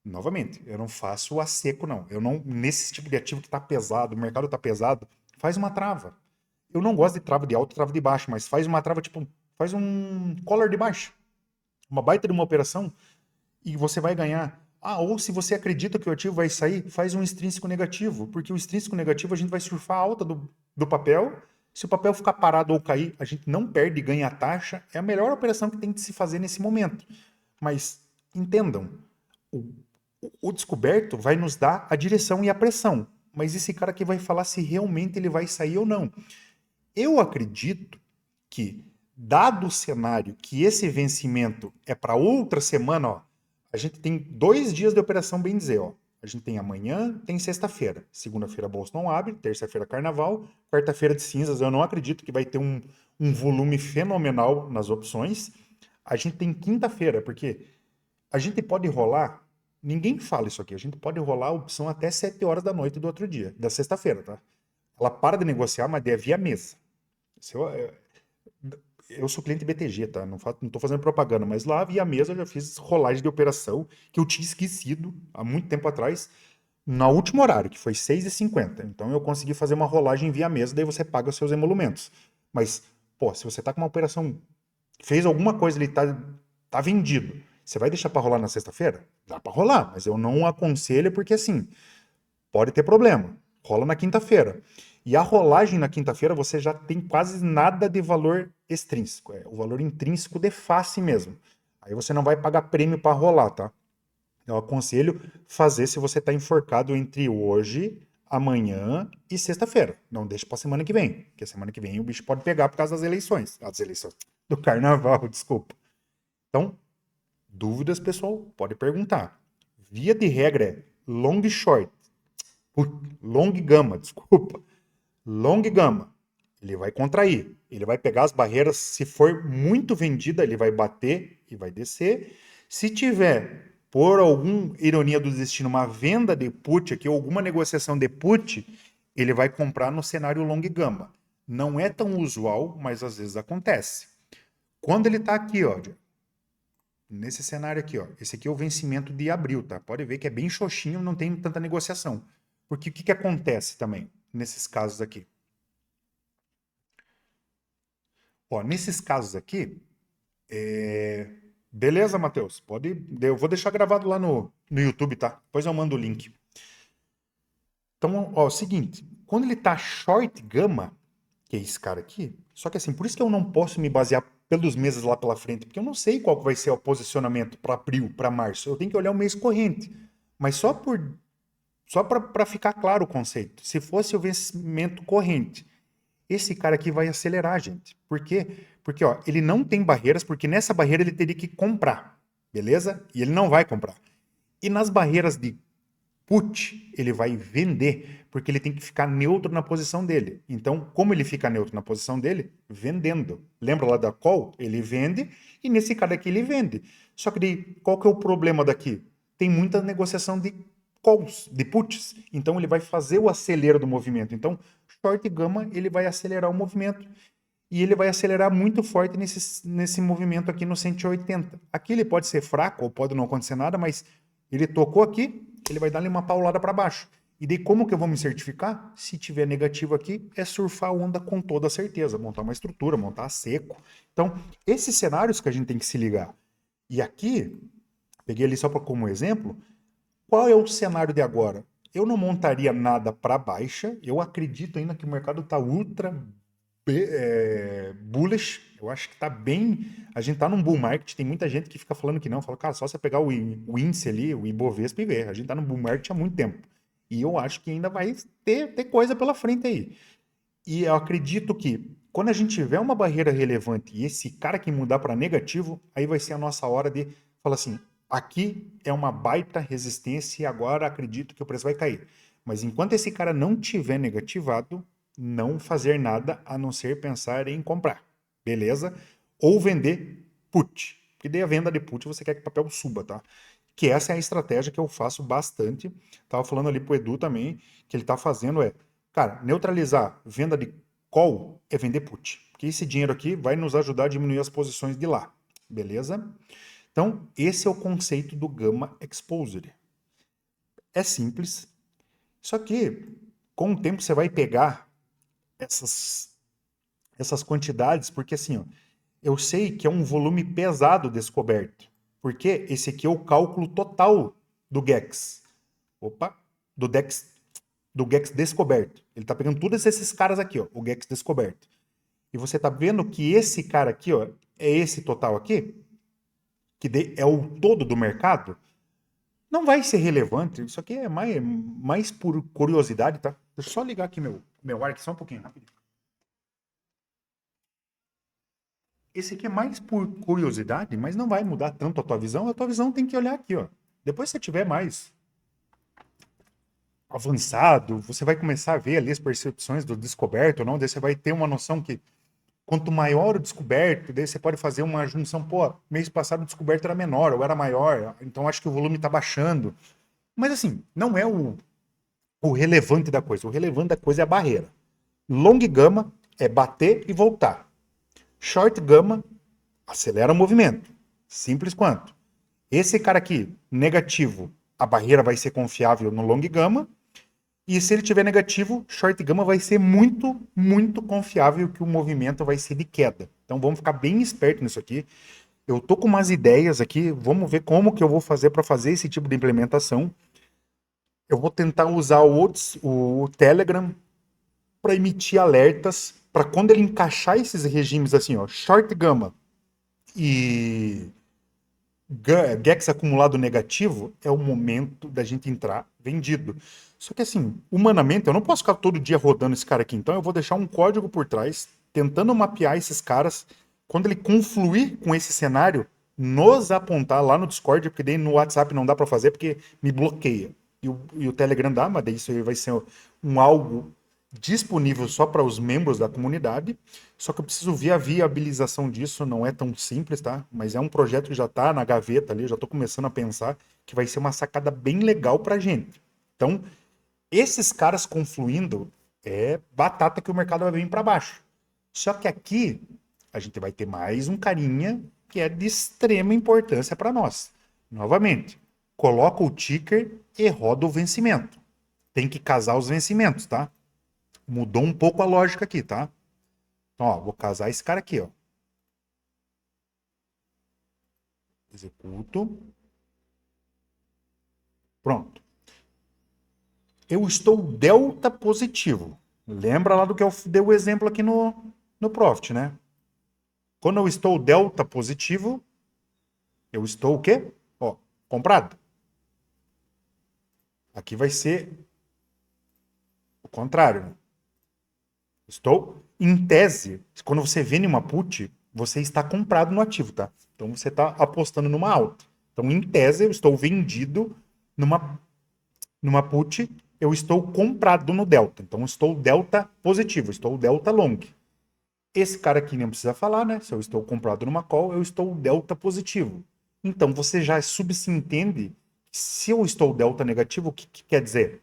Novamente, eu não faço a seco, não. Eu não, nesse tipo de ativo que tá pesado, o mercado tá pesado, faz uma trava. Eu não gosto de trava de alto e trava de baixo, mas faz uma trava, tipo, faz um collar de baixo. Uma baita de uma operação e você vai ganhar. Ah, ou se você acredita que o ativo vai sair, faz um extrínseco negativo, porque o extrínseco negativo a gente vai surfar a alta do papel. Se o papel ficar parado ou cair, a gente não perde e ganha a taxa. É a melhor operação que tem que se fazer nesse momento. Mas entendam, o, o descoberto vai nos dar a direção e a pressão. Mas esse cara que vai falar se realmente ele vai sair ou não. Eu acredito que, dado o cenário que esse vencimento é para outra semana, ó, a gente tem 2 dias de operação, bem dizer, ó. A gente tem amanhã, tem sexta-feira. Segunda-feira a bolsa não abre, terça-feira carnaval, quarta-feira de cinzas. Eu não acredito que vai ter um volume fenomenal nas opções. A gente tem quinta-feira, porque a gente pode rolar. Ninguém fala isso aqui. A gente pode rolar a opção até 7 horas da noite do outro dia, da sexta-feira, tá? Ela para de negociar, mas é via mesa. Se eu sou cliente BTG, tá? Não tô fazendo propaganda, mas lá via mesa eu já fiz rolagem de operação que eu tinha esquecido há muito tempo atrás, no último horário, que foi 6h50. Então eu consegui fazer uma rolagem via mesa, daí você paga os seus emolumentos. Mas, pô, se você tá com uma operação, fez alguma coisa ali, tá vendido, você vai deixar para rolar na sexta-feira? Dá para rolar, mas eu não aconselho porque assim, pode ter problema. Rola na quinta-feira. E a rolagem na quinta-feira você já tem quase nada de valor extrínseco. É o valor intrínseco de face mesmo. Aí você não vai pagar prêmio para rolar, tá? Eu aconselho fazer se você está enforcado entre hoje, amanhã e sexta-feira. Não deixe para semana que vem, porque a semana que vem o bicho pode pegar por causa das eleições. As eleições do carnaval, desculpa. Então, dúvidas, pessoal, pode perguntar. Via de regra é long e short. Long gama, desculpa. Long gama. Ele vai contrair. Ele vai pegar as barreiras. Se for muito vendida, ele vai bater e vai descer. Se tiver, por alguma ironia do destino, uma venda de put aqui, ou alguma negociação de put, ele vai comprar no cenário long gama. Não é tão usual, mas às vezes acontece. Quando ele está aqui, ó, nesse cenário aqui, ó, esse aqui é o vencimento de abril, tá? Pode ver que é bem xoxinho, não tem tanta negociação. Porque o que acontece também nesses casos aqui? Ó, nesses casos aqui, beleza, Matheus? Eu vou deixar gravado lá no YouTube, tá? Depois eu mando o link. Então, ó, é o seguinte, quando ele tá short gama, que é esse cara aqui, só que assim, por isso que eu não posso me basear pelos meses lá pela frente, porque eu não sei qual que vai ser o posicionamento para abril, para março. Eu tenho que olhar o mês corrente. Mas só para ficar claro o conceito. Se fosse o vencimento corrente, esse cara aqui vai acelerar, gente. Por quê? Porque ó, ele não tem barreiras, porque nessa barreira ele teria que comprar, beleza? E ele não vai comprar. E nas barreiras de put, ele vai vender, porque ele tem que ficar neutro na posição dele. Então, como ele fica neutro na posição dele? Vendendo. Lembra lá da call? Ele vende, e nesse cara aqui ele vende. Só que daí, qual que é o problema daqui? Tem muita negociação de calls, de puts. Então, ele vai fazer o acelero do movimento. Então, short gama, ele vai acelerar o movimento. E ele vai acelerar muito forte nesse movimento aqui no 180. Aqui ele pode ser fraco, ou pode não acontecer nada, mas ele tocou aqui, ele vai dar-lhe uma paulada para baixo. E daí como que eu vou me certificar? Se tiver negativo aqui, é surfar a onda com toda certeza, montar uma estrutura, montar a seco. Então, esses cenários que a gente tem que se ligar. E aqui, peguei ali só como exemplo, qual é o cenário de agora? Eu não montaria nada para baixa, eu acredito ainda que o mercado está ultra bullish, eu acho que tá bem. A gente tá num bull market, tem muita gente que fica falando que não, fala, cara, só você pegar o índice ali, o Ibovespa e ver. A gente tá num bull market há muito tempo. E eu acho que ainda vai ter coisa pela frente aí. E eu acredito que quando a gente tiver uma barreira relevante e esse cara que mudar para negativo, aí vai ser a nossa hora de falar assim: aqui é uma baita resistência e agora acredito que o preço vai cair. Mas enquanto esse cara não tiver negativado, não fazer nada a não ser pensar em comprar, beleza? Ou vender put, porque daí a venda de put você quer que o papel suba, tá? Que essa é a estratégia que eu faço bastante. Tava falando ali pro Edu também, que ele tá fazendo cara, neutralizar venda de call é vender put, porque esse dinheiro aqui vai nos ajudar a diminuir as posições de lá, beleza? Então, esse é o conceito do Gamma Exposure. É simples, só que com o tempo você vai pegar essas quantidades, porque assim, ó, eu sei que é um volume pesado descoberto, porque esse aqui é o cálculo total do GEX. Opa, do DEX, do GEX descoberto. Ele está pegando todos esses caras aqui, ó, o GEX descoberto. E você está vendo que esse cara aqui, ó, é esse total aqui, que é o todo do mercado, não vai ser relevante. Isso aqui é mais por curiosidade, tá? Deixa eu só ligar aqui meu ar aqui só um pouquinho rápido. Esse aqui é mais por curiosidade, mas não vai mudar tanto a tua visão. A tua visão tem que olhar aqui, ó. Depois que você tiver mais avançado, você vai começar a ver ali as percepções do descoberto ou não, daí você vai ter uma noção que quanto maior o descoberto, daí você pode fazer uma junção, pô, mês passado o descoberto era menor ou era maior, então acho que o volume está baixando. Mas assim, não é o relevante da coisa. O relevante da coisa é a barreira. Long gama é bater e voltar. Short gama acelera o movimento. Simples quanto. Esse cara aqui, negativo, a barreira vai ser confiável no long gama. E se ele tiver negativo, short gama vai ser muito, muito confiável que o movimento vai ser de queda. Então vamos ficar bem esperto nisso aqui. Eu tô com umas ideias aqui, vamos ver como que eu vou fazer para fazer esse tipo de implementação. Eu vou tentar usar o Telegram para emitir alertas para quando ele encaixar esses regimes assim, ó, short gama e GEX acumulado negativo, é o momento da gente entrar vendido. Só que assim, humanamente, eu não posso ficar todo dia rodando esse cara aqui. Então eu vou deixar um código por trás, tentando mapear esses caras. Quando ele confluir com esse cenário, nos apontar lá no Discord, porque daí no WhatsApp não dá para fazer, porque me bloqueia. E o Telegram dá, mas daí isso aí vai ser um algo disponível só para os membros da comunidade. Só que eu preciso ver a viabilização disso, não é tão simples, tá? Mas é um projeto que já está na gaveta ali, eu já estou começando a pensar que vai ser uma sacada bem legal para a gente. Então, esses caras confluindo é batata que o mercado vai vir para baixo. Só que aqui a gente vai ter mais um carinha que é de extrema importância para nós. Novamente, coloca o ticker e roda o vencimento. tem que casar os vencimentos, tá? Mudou um pouco a lógica aqui, tá? Então, ó, vou casar esse cara aqui, ó. Executo. Pronto. Eu estou delta positivo. Lembra lá do que eu dei o exemplo aqui no Profit, né? Quando eu estou delta positivo, eu estou o quê? Ó, comprado. Aqui vai ser o contrário, né? Estou, em tese, quando você vende uma put, você está comprado no ativo, tá? Então você está apostando numa alta. Então, em tese, eu estou vendido numa put, eu estou comprado no delta. Então, eu estou delta positivo, estou delta long. Esse cara aqui nem precisa falar, né? Se eu estou comprado numa call, eu estou delta positivo. Então, você já subentende, se eu estou delta negativo, o que quer dizer?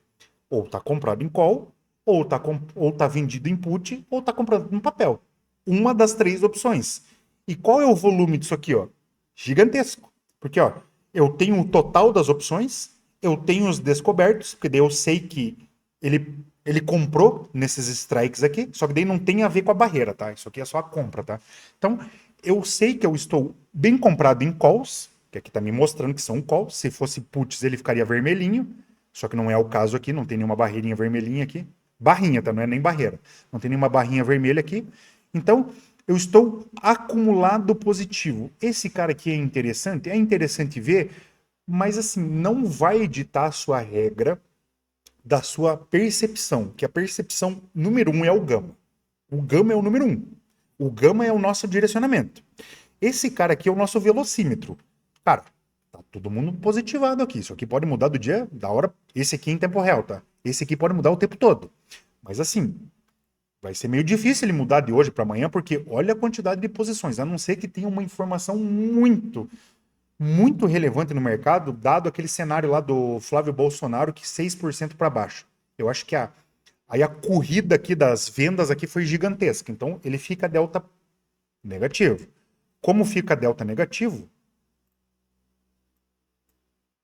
Ou está comprado em call, ou tá vendido em put, ou está comprado no papel. Uma das três opções. E qual é o volume disso aqui, ó? Gigantesco. Porque, ó, eu tenho o total das opções, eu tenho os descobertos, porque daí eu sei que ele comprou nesses strikes aqui, só que daí não tem a ver com a barreira, tá? Isso aqui é só a compra, tá? Então, eu sei que eu estou bem comprado em calls, que aqui tá me mostrando que são calls. Se fosse puts, ele ficaria vermelhinho, só que não é o caso aqui, não tem nenhuma barreirinha vermelhinha aqui. Barrinha, tá? Não é nem barreira. Não tem nenhuma barrinha vermelha aqui. Então, eu estou acumulado positivo. Esse cara aqui é interessante ver, mas assim, não vai editar a sua regra da sua percepção, que a percepção número um é o gama. O gama é o número um. O gama é o nosso direcionamento. Esse cara aqui é o nosso velocímetro. Cara, tá todo mundo positivado aqui. Isso aqui pode mudar do dia, da hora. Esse aqui em tempo real, tá? Esse aqui pode mudar o tempo todo. Mas assim, vai ser meio difícil ele mudar de hoje para amanhã, porque olha a quantidade de posições. A não ser que tenha uma informação muito relevante no mercado, dado aquele cenário lá do Flávio Bolsonaro, que 6% para baixo. Eu acho que aí a corrida aqui das vendas aqui foi gigantesca. Então ele fica delta negativo. Como fica delta negativo?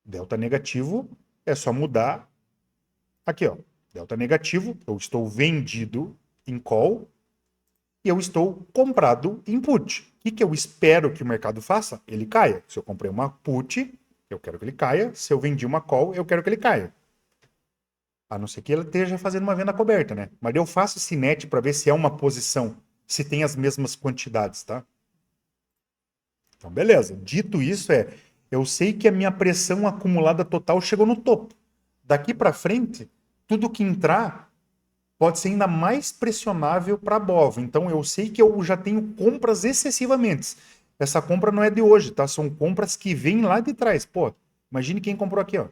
Delta negativo é só mudar aqui, ó. Delta negativo, eu estou vendido em call e eu estou comprado em put. O que eu espero que o mercado faça? Ele caia. Se eu comprei uma put, eu quero que ele caia. Se eu vendi uma call, eu quero que ele caia. A não ser que ele esteja fazendo uma venda coberta, né? Mas eu faço esse net para ver se é uma posição, se tem as mesmas quantidades, tá? Então, beleza. Dito isso, eu sei que a minha pressão acumulada total chegou no topo. Daqui para frente, tudo que entrar pode ser ainda mais pressionável para a BOV. Então, eu sei que eu já tenho compras excessivamente. Essa compra não é de hoje, tá? São compras que vêm lá de trás. Pô, imagine quem comprou aqui, ó.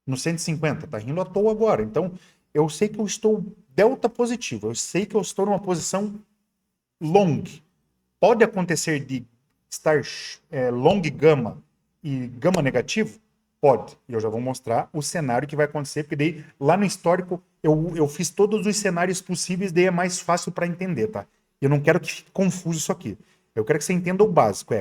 No 150, tá rindo à toa agora. Então, eu sei que eu estou delta positivo. Eu sei que eu estou numa posição long. Pode acontecer de estar long gama e gama negativo? Pode. E eu já vou mostrar o cenário que vai acontecer, porque daí lá no histórico eu fiz todos os cenários possíveis, daí é mais fácil para entender, tá? Eu não quero que fique confuso isso aqui. Eu quero que você entenda o básico,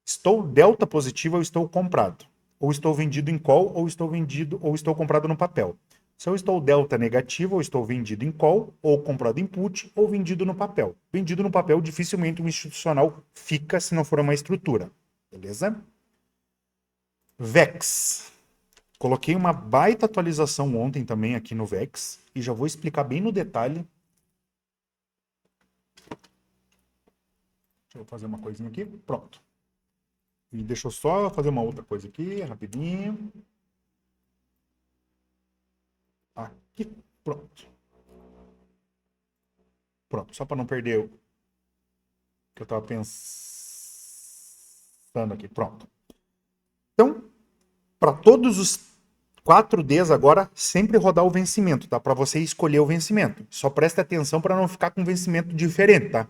estou delta positivo ou estou comprado? Ou estou vendido em call, ou estou comprado no papel. Se eu estou delta negativo, ou estou vendido em call, ou comprado em put, ou vendido no papel. Vendido no papel, dificilmente um institucional fica se não for uma estrutura. Beleza? VEX. Coloquei uma baita atualização ontem também aqui no VEX, e já vou explicar bem no detalhe. Deixa eu fazer uma coisinha aqui. Pronto. E deixa eu só fazer uma outra coisa aqui, rapidinho. Aqui, pronto. Pronto, só para não perder o que eu estava pensando aqui. Pronto. Então, para todos os 4Ds agora, sempre rodar o vencimento, tá? Para você escolher o vencimento. Só preste atenção para não ficar com vencimento diferente, tá?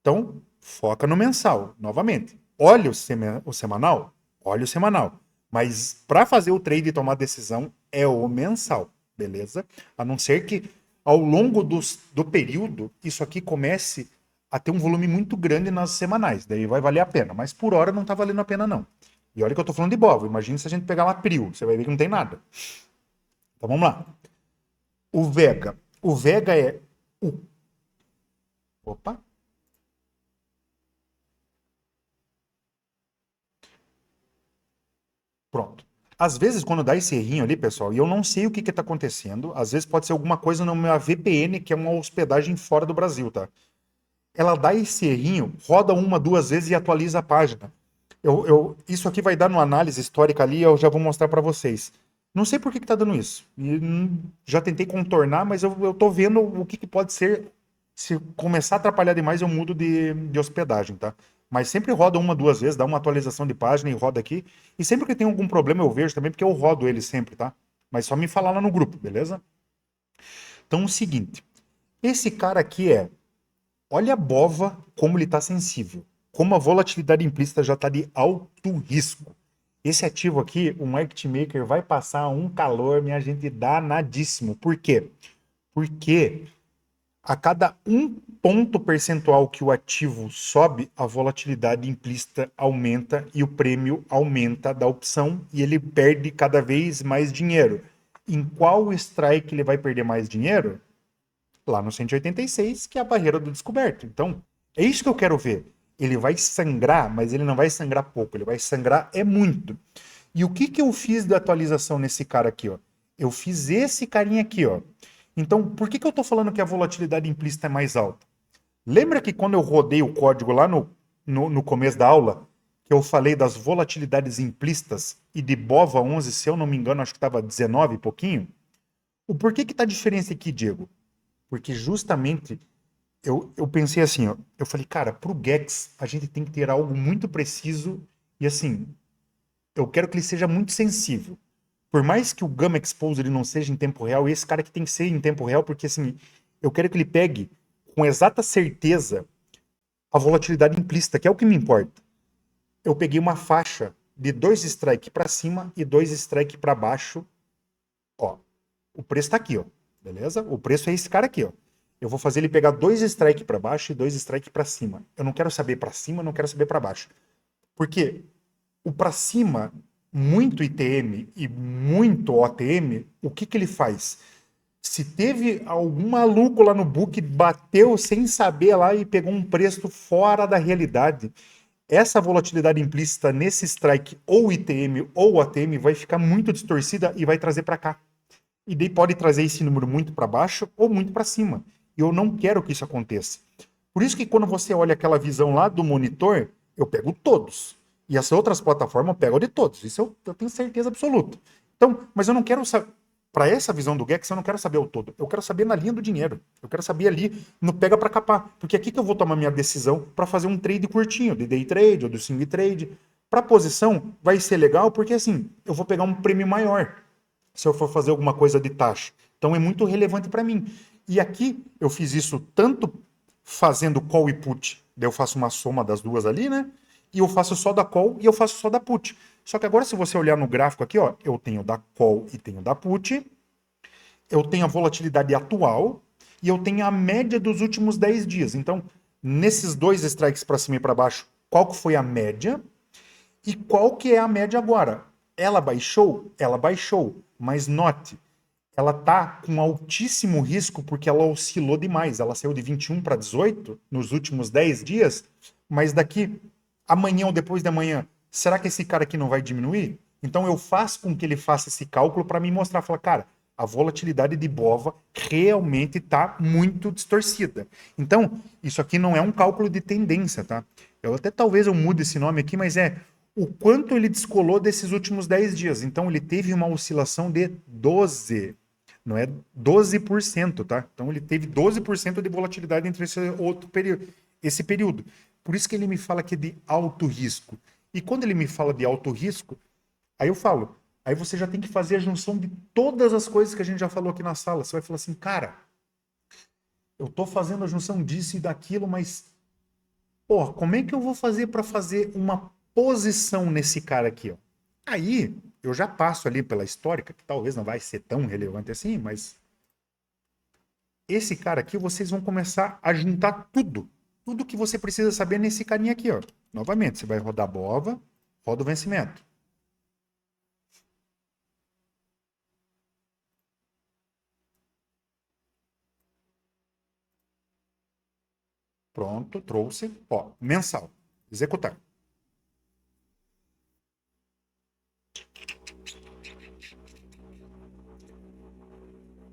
Então, foca no mensal, novamente. Olha o semanal, olha o semanal. Mas para fazer o trade e tomar decisão é o mensal, beleza? A não ser que ao longo do período isso aqui comece a ter um volume muito grande nas semanais. Daí vai valer a pena. Mas por hora não tá valendo a pena, não. E olha que eu tô falando de BOV. Imagina se a gente pegar uma PRIO. Você vai ver que não tem nada. Então vamos lá. O Vega. O Vega é o. Opa. Pronto. Às vezes, quando dá esse errinho ali, pessoal, e eu não sei o que está acontecendo, às vezes pode ser alguma coisa no meu VPN, que é uma hospedagem fora do Brasil, tá? Ela dá esse errinho, roda uma, duas vezes e atualiza a página. Isso aqui vai dar no análise histórica ali, eu já vou mostrar para vocês. Não sei por que está dando isso. E, já tentei contornar, mas eu tô vendo o que pode ser. Se começar a atrapalhar demais, eu mudo de hospedagem, tá? Mas sempre roda uma, duas vezes, dá uma atualização de página e roda aqui. E sempre que tem algum problema eu vejo também, porque eu rodo ele sempre, tá? Mas só me falar lá no grupo, beleza? Então, o seguinte. Esse cara aqui é. Olha a bova como ele está sensível. Como a volatilidade implícita já está de alto risco. Esse ativo aqui, o market maker vai passar um calor, minha gente, danadíssimo. Por quê? Porque a cada um ponto percentual que o ativo sobe, a volatilidade implícita aumenta e o prêmio aumenta da opção e ele perde cada vez mais dinheiro. Em qual strike ele vai perder mais dinheiro? Lá no 186, que é a barreira do descoberto. Então, é isso que eu quero ver. Ele vai sangrar, mas ele não vai sangrar pouco, ele vai sangrar é muito. E o que eu fiz de atualização nesse cara aqui, ó? Eu fiz esse carinha aqui, ó. Então, por que eu tô falando que a volatilidade implícita é mais alta? Lembra que quando eu rodei o código lá no começo da aula, que eu falei das volatilidades implícitas e de BOVA 11, se eu não me engano, acho que estava 19 e pouquinho? O porquê que tá a diferença aqui, Diego? Porque justamente eu pensei assim, ó, eu falei, cara, pro Gex a gente tem que ter algo muito preciso e assim, eu quero que ele seja muito sensível. Por mais que o Gamma Expose ele não seja em tempo real, esse cara que tem que ser em tempo real, porque assim, eu quero que ele pegue com exata certeza a volatilidade implícita, que é o que me importa. Eu peguei uma faixa de 2 strike para cima e 2 strike para baixo. Ó, o preço tá aqui, ó. Beleza? O preço é esse cara aqui, ó. Eu vou fazer ele pegar 2 strike para baixo e 2 strike para cima. Eu não quero saber para cima, eu não quero saber para baixo. Porque o para cima, muito ITM e muito OTM, o que ele faz? Se teve algum maluco lá no book, bateu sem saber lá e pegou um preço fora da realidade, essa volatilidade implícita nesse strike ou ITM ou ATM vai ficar muito distorcida e vai trazer para cá. E daí pode trazer esse número muito para baixo ou muito para cima. E eu não quero que isso aconteça. Por isso que quando você olha aquela visão lá do monitor, eu pego todos. E as outras plataformas eu pego de todos. Isso eu tenho certeza absoluta. Então, mas eu não quero saber. Para essa visão do Gex, eu não quero saber o todo. Eu quero saber na linha do dinheiro. Eu quero saber ali no pega para capar. Porque é aqui que eu vou tomar minha decisão para fazer um trade curtinho, de day trade ou do swing trade. Para posição, vai ser legal porque assim, eu vou pegar um prêmio maior se eu for fazer alguma coisa de taxa. Então é muito relevante para mim. E aqui eu fiz isso tanto fazendo call e put, daí eu faço uma soma das duas ali, né? E eu faço só da call e eu faço só da put. Só que agora, se você olhar no gráfico aqui, ó, eu tenho da call e tenho da put, eu tenho a volatilidade atual e eu tenho a média dos últimos 10 dias. Então, nesses dois strikes para cima e para baixo, qual que foi a média e qual que é a média agora? Ela baixou? Ela baixou. Mas note, ela tá com altíssimo risco porque ela oscilou demais. Ela saiu de 21 para 18 nos últimos 10 dias, mas daqui amanhã ou depois de amanhã, será que esse cara aqui não vai diminuir? Então eu faço com que ele faça esse cálculo para me mostrar, falar, cara, a volatilidade de BOVA realmente está muito distorcida. Então, isso aqui não é um cálculo de tendência, tá? Eu até talvez eu mude esse nome aqui, mas é o quanto ele descolou desses últimos 10 dias. Então, ele teve uma oscilação de 12, não é 12%, tá? Então, ele teve 12% de volatilidade entre esse período. Por isso que ele me fala que é de alto risco. E quando ele me fala de alto risco, aí eu falo, aí você já tem que fazer a junção de todas as coisas que a gente já falou aqui na sala. Você vai falar assim, cara, eu tô fazendo a junção disso e daquilo, mas, pô, como é que eu vou fazer para fazer uma posição nesse cara aqui, ó? Aí eu já passo ali pela histórica, que talvez não vai ser tão relevante assim, mas esse cara aqui vocês vão começar a juntar tudo. Tudo que você precisa saber nesse carinha aqui, ó. Novamente, você vai rodar a BOVA, roda o vencimento. Pronto, trouxe. Ó, mensal. Executar.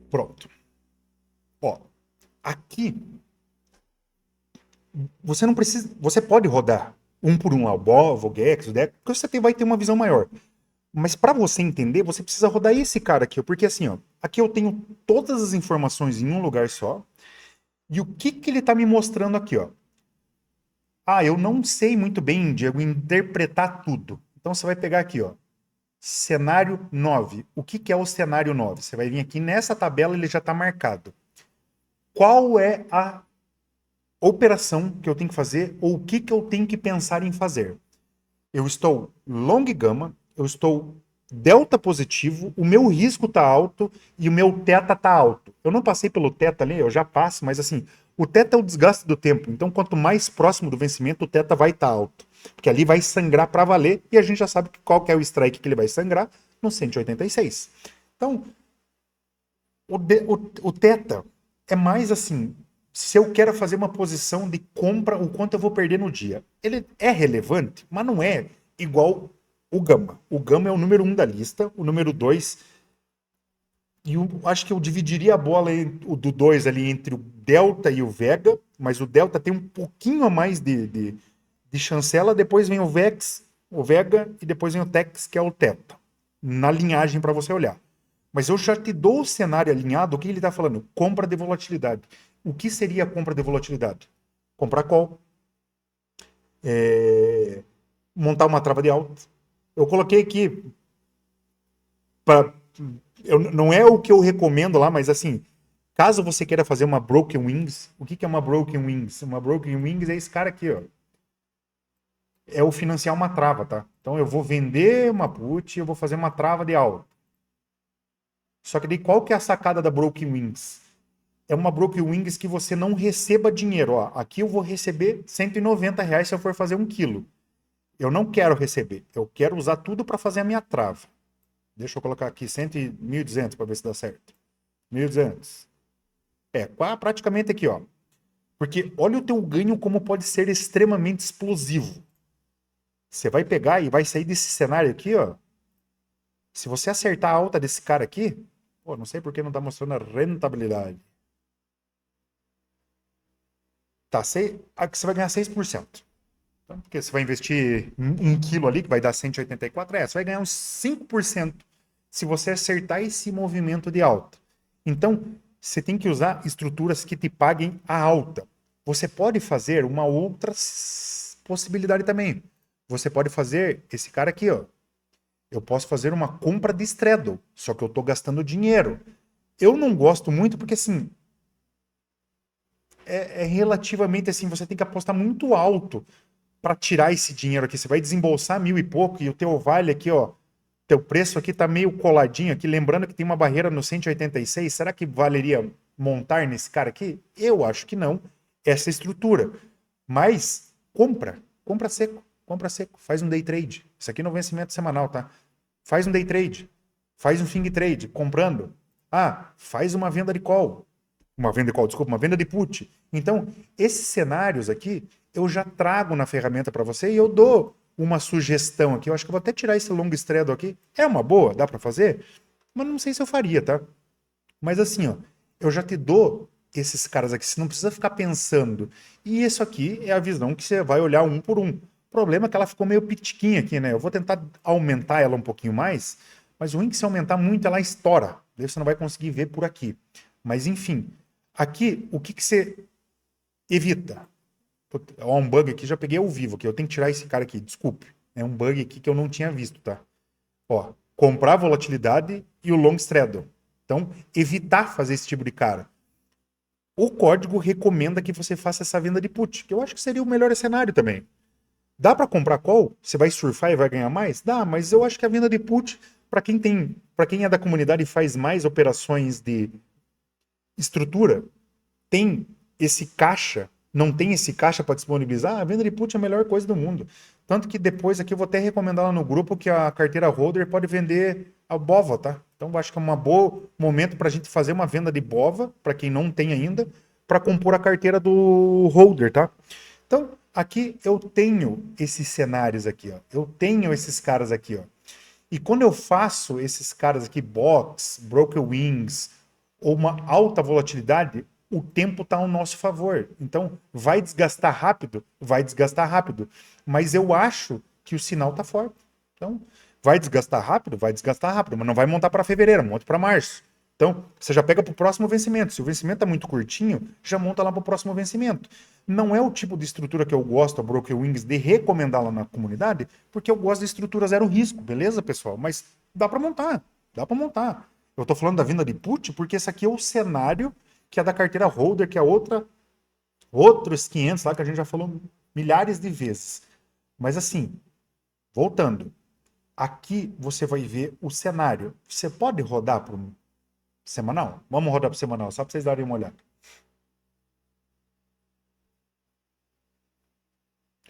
Pronto. Ó, aqui você não precisa, você pode rodar um por um, o BOV, o GEX, o DEC, porque você vai ter uma visão maior. Mas para você entender, você precisa rodar esse cara aqui, porque assim, ó, aqui eu tenho todas as informações em um lugar só. E o que que ele tá me mostrando aqui, ó? Ah, eu não sei muito bem, Diego, interpretar tudo. Então você vai pegar aqui, ó, cenário 9. O que que é o cenário 9? Você vai vir aqui nessa tabela, ele já está marcado. Qual é a operação que eu tenho que fazer ou o que que eu tenho que pensar em fazer? Eu estou long gama, eu estou delta positivo, o meu risco está alto e o meu teta está alto. Eu não passei pelo teta ali, eu já passo, mas assim, o teta é o desgaste do tempo. Então, quanto mais próximo do vencimento, o teta vai estar alto. Porque ali vai sangrar para valer e a gente já sabe qual que é o strike que ele vai sangrar no 186. Então, o teta é mais assim, se eu quero fazer uma posição de compra, o quanto eu vou perder no dia. Ele é relevante, mas não é igual o gama. O gama é o número 1 da lista, o número 2, e eu acho que eu dividiria a bola o do 2 ali entre o delta e o vega, mas o delta tem um pouquinho a mais de chancela, depois vem o vex, o vega, e depois vem o tex, que é o teta, na linhagem para você olhar. Mas eu já te dou o cenário alinhado, o que ele está falando? Compra de volatilidade. O que seria a compra de volatilidade? Comprar call. Montar uma trava de alta. Eu coloquei aqui, não é o que eu recomendo lá, mas assim, caso você queira fazer uma Broken Wings, o que é uma Broken Wings? Uma Broken Wings é esse cara aqui, ó. É o financiar uma trava, tá? Então eu vou vender uma put e eu vou fazer uma trava de alta. Só que daí qual que é a sacada da Broken Wings? É uma Broken Wings que você não receba dinheiro. Ó, aqui eu vou receber R$ 190 se eu for fazer 1 quilo. Eu não quero receber. Eu quero usar tudo para fazer a minha trava. Deixa eu colocar aqui 1.200 para ver se dá certo. 1.200. Praticamente aqui, ó. Porque olha o teu ganho como pode ser extremamente explosivo. Você vai pegar e vai sair desse cenário aqui, ó. Se você acertar a alta desse cara aqui, pô, não sei por que não tá mostrando a rentabilidade. Tá, aqui você vai ganhar 6%. Então, porque você vai investir 1 quilo ali, que vai dar 184, você vai ganhar uns 5% se você acertar esse movimento de alta. Então, você tem que usar estruturas que te paguem a alta. Você pode fazer uma outra possibilidade também. Você pode fazer esse cara aqui, ó. Eu posso fazer uma compra de straddle, só que eu estou gastando dinheiro. Eu não gosto muito porque, assim, é relativamente assim, você tem que apostar muito alto para tirar esse dinheiro aqui. Você vai desembolsar 1.000 e pouco e o teu vale aqui, ó, teu preço aqui tá meio coladinho aqui, lembrando que tem uma barreira no 186. Será que valeria montar nesse cara aqui? Eu acho que não. Essa estrutura. Mas compra seco, faz um day trade. Isso aqui não é vencimento semanal, tá? Faz um day trade, faz um swing trade, comprando. Faz uma venda de call. Uma venda de call, desculpa, uma venda de put. Então, esses cenários aqui, eu já trago na ferramenta para você e eu dou uma sugestão aqui. Eu acho que eu vou até tirar esse long straddle aqui. É uma boa, dá para fazer, mas não sei se eu faria, tá? Mas assim, ó, eu já te dou esses caras aqui, você não precisa ficar pensando. E isso aqui é a visão que você vai olhar um por um. O problema é que ela ficou meio pitiquinha aqui, né? Eu vou tentar aumentar ela um pouquinho mais, mas o ruim é que se aumentar muito, ela estoura. Daí você não vai conseguir ver por aqui. Mas enfim, aqui, o que que você evita? Ó, um bug aqui, já peguei ao vivo aqui. Eu tenho que tirar esse cara aqui, desculpe. É um bug aqui que eu não tinha visto, tá? Ó, comprar volatilidade e o long straddle. Então, evitar fazer esse tipo de cara. O código recomenda que você faça essa venda de put, que eu acho que seria o melhor cenário também. Dá para comprar call? Você vai surfar e vai ganhar mais? Dá, mas eu acho que a venda de put, para quem é da comunidade e faz mais operações de estrutura, tem esse caixa, não tem esse caixa para disponibilizar, a venda de put é a melhor coisa do mundo. Tanto que depois aqui eu vou até recomendar lá no grupo que a carteira holder pode vender a BOVA, tá? Então eu acho que é um bom momento para a gente fazer uma venda de BOVA, para quem não tem ainda, para compor a carteira do holder, tá? Então, aqui eu tenho esses cenários aqui, ó. Eu tenho esses caras aqui, ó. E quando eu faço esses caras aqui, box, broker wings, ou uma alta volatilidade, o tempo está ao nosso favor. Então, vai desgastar rápido? Vai desgastar rápido. Mas eu acho que o sinal está forte. Então, vai desgastar rápido? Vai desgastar rápido, mas não vai montar para fevereiro, monta para março. Então, você já pega para o próximo vencimento. Se o vencimento é muito curtinho, já monta lá para o próximo vencimento. Não é o tipo de estrutura que eu gosto, a Broker Wings, de recomendar lá na comunidade, porque eu gosto de estrutura zero risco, beleza, pessoal? Mas dá para montar, dá para montar. Eu estou falando da vinda de put porque esse aqui é o cenário que é da carteira holder, que é outros 500 lá que a gente já falou milhares de vezes. Mas assim, voltando, aqui você vai ver o cenário. Você pode rodar para um semanal? Vamos rodar para o semanal, só para vocês darem uma olhada.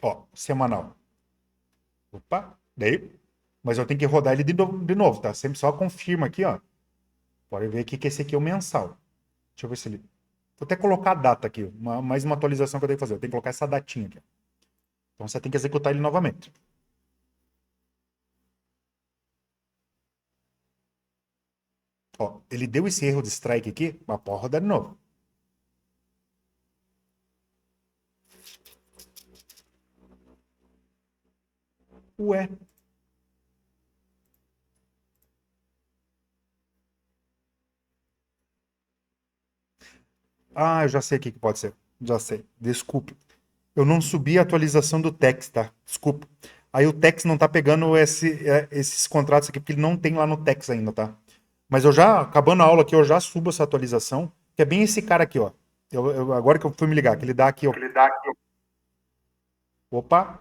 Ó, semanal. Opa, daí. Mas eu tenho que rodar ele de novo, tá? Sempre só confirma aqui, ó. Pode ver aqui que esse aqui é o mensal. Deixa eu ver se ele. Vou até colocar a data aqui, mais uma atualização que eu tenho que fazer. Eu tenho que colocar essa datinha aqui. Então você tem que executar ele novamente. Ó, ele deu esse erro de strike aqui, mas pode rodar de novo. Ué. Ah, eu já sei o que pode ser. Já sei. Desculpe. Eu não subi a atualização do Tex, tá? Desculpa. Aí o Tex não tá pegando esses contratos aqui, porque ele não tem lá no Tex ainda, tá? Mas eu já, acabando a aula aqui, eu já subo essa atualização, que é bem esse cara aqui, ó. Agora que eu fui me ligar, que ele dá aqui, ó. Opa!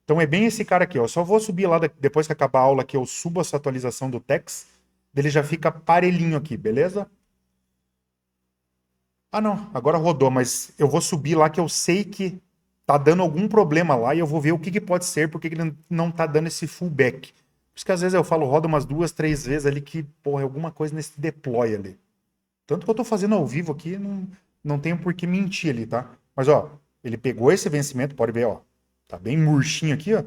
Então é bem esse cara aqui, ó. Só vou subir lá depois que acabar a aula aqui, eu subo essa atualização do Tex, dele já fica parelhinho aqui, beleza? Ah, não, agora rodou, mas eu vou subir lá que eu sei que tá dando algum problema lá e eu vou ver o que que pode ser, porque que ele não tá dando esse fullback. Por isso que às vezes eu falo, roda umas duas, três vezes ali que, porra, é alguma coisa nesse deploy ali. Tanto que eu tô fazendo ao vivo aqui, não tenho por que mentir ali, tá? Mas, ó, ele pegou esse vencimento, pode ver, ó. Tá bem murchinho aqui, ó.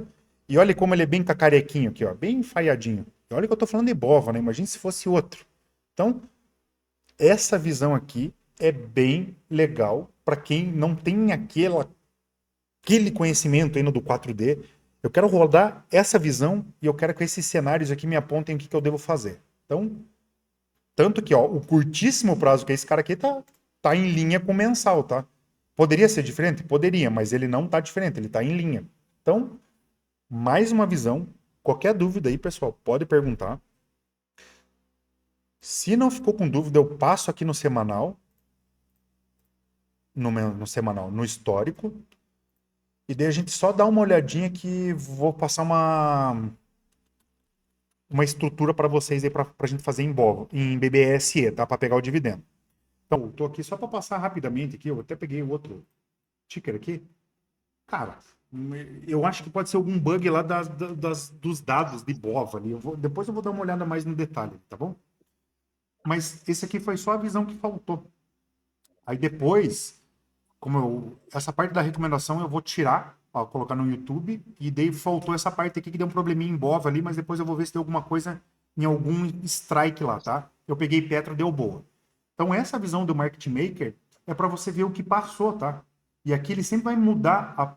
E olha como ele é bem cacarequinho aqui, ó. Bem enfaiadinho. E olha que eu tô falando de Bova, né? Imagina se fosse outro. Então, essa visão aqui é bem legal para quem não tem aquele conhecimento ainda do 4D. Eu quero rodar essa visão e eu quero que esses cenários aqui me apontem o que, que eu devo fazer. Então, tanto que, ó, o curtíssimo prazo que é esse cara aqui tá em linha com o mensal, tá? Poderia ser diferente? Poderia, mas ele não tá diferente, ele tá em linha. Então, mais uma visão. Qualquer dúvida aí, pessoal, pode perguntar. Se não ficou com dúvida, eu passo aqui no semanal, no semanal, no histórico, e daí a gente só dá uma olhadinha que vou passar uma estrutura para vocês aí para a gente fazer em BBSE, tá? Para pegar o dividendo. Então, estou aqui só para passar rapidamente aqui. Eu até peguei o outro ticker aqui. Cara, eu acho que pode ser algum bug lá dos dados de BOVA ali. Depois eu vou dar uma olhada mais no detalhe, tá bom? Mas esse aqui foi só a visão que faltou. Aí depois, essa parte da recomendação eu vou tirar, ó, colocar no YouTube, e daí faltou essa parte aqui que deu um probleminha em BOVA ali, mas depois eu vou ver se tem alguma coisa em algum strike lá, tá? Eu peguei Petra, deu boa. Então essa visão do Market Maker é para você ver o que passou, tá? E aqui ele sempre vai mudar a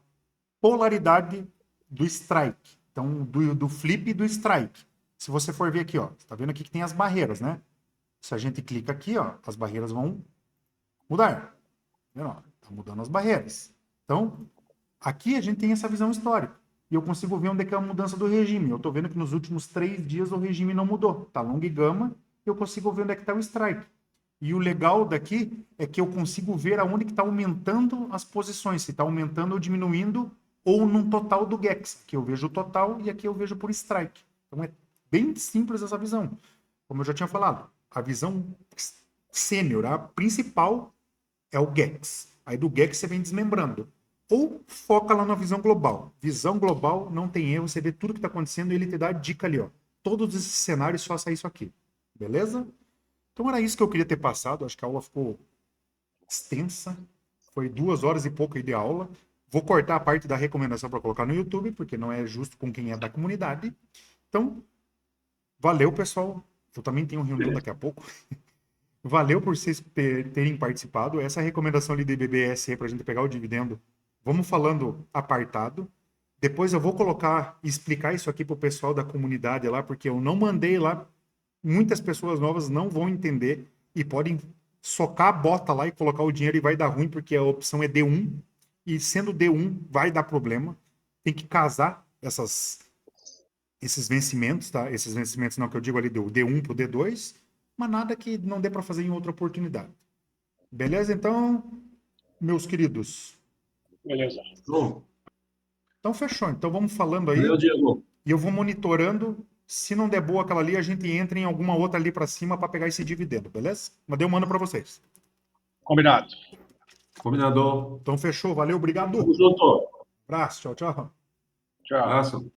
polaridade do strike. Então, do flip e do strike. Se você for ver aqui, ó, você tá vendo aqui que tem as barreiras, né? Se a gente clica aqui, ó, as barreiras vão mudar. Tá mudando as barreiras. Então, aqui a gente tem essa visão histórica. E eu consigo ver onde é que é a mudança do regime. Eu estou vendo que nos últimos 3 dias o regime não mudou. Tá long e gama, eu consigo ver onde é que está o strike. E o legal daqui é que eu consigo ver aonde que está aumentando as posições, se está aumentando ou diminuindo, ou num total do GEX. Aqui eu vejo o total e aqui eu vejo por strike. Então é bem simples essa visão. Como eu já tinha falado, a visão sênior, a principal é o GEX. Aí do GEX você vem desmembrando. Ou foca lá na visão global. Visão global não tem erro, você vê tudo que está acontecendo e ele te dá a dica ali, ó. Todos esses cenários, faça isso aqui. Beleza? Então era isso que eu queria ter passado. Acho que a aula ficou extensa. Foi 2 horas e pouco aí de aula. Vou cortar a parte da recomendação para colocar no YouTube, porque não é justo com quem é da comunidade. Então, valeu, pessoal. Eu também tenho reunião daqui a pouco. Valeu por vocês terem participado. Essa recomendação ali de BBSE para a gente pegar o dividendo, vamos falando apartado. Depois eu vou colocar, explicar isso aqui para o pessoal da comunidade lá, porque eu não mandei lá. Muitas pessoas novas não vão entender e podem socar a bota lá e colocar o dinheiro e vai dar ruim, porque a opção é D1. E sendo D1, vai dar problema. Tem que casar esses vencimentos, tá? Esses vencimentos não que eu digo ali do D1 pro D2, mas nada que não dê para fazer em outra oportunidade. Beleza? Então, meus queridos. Beleza. Show. Então, fechou. Então, vamos falando aí. Valeu, Diego. E eu vou monitorando. Se não der boa aquela ali, a gente entra em alguma outra ali para cima para pegar esse dividendo, beleza? Mas deu mano para vocês. Combinado. Combinado. Então, fechou. Valeu, obrigado. Tamo junto. Abraço. Tchau, tchau. Tchau. Abraço.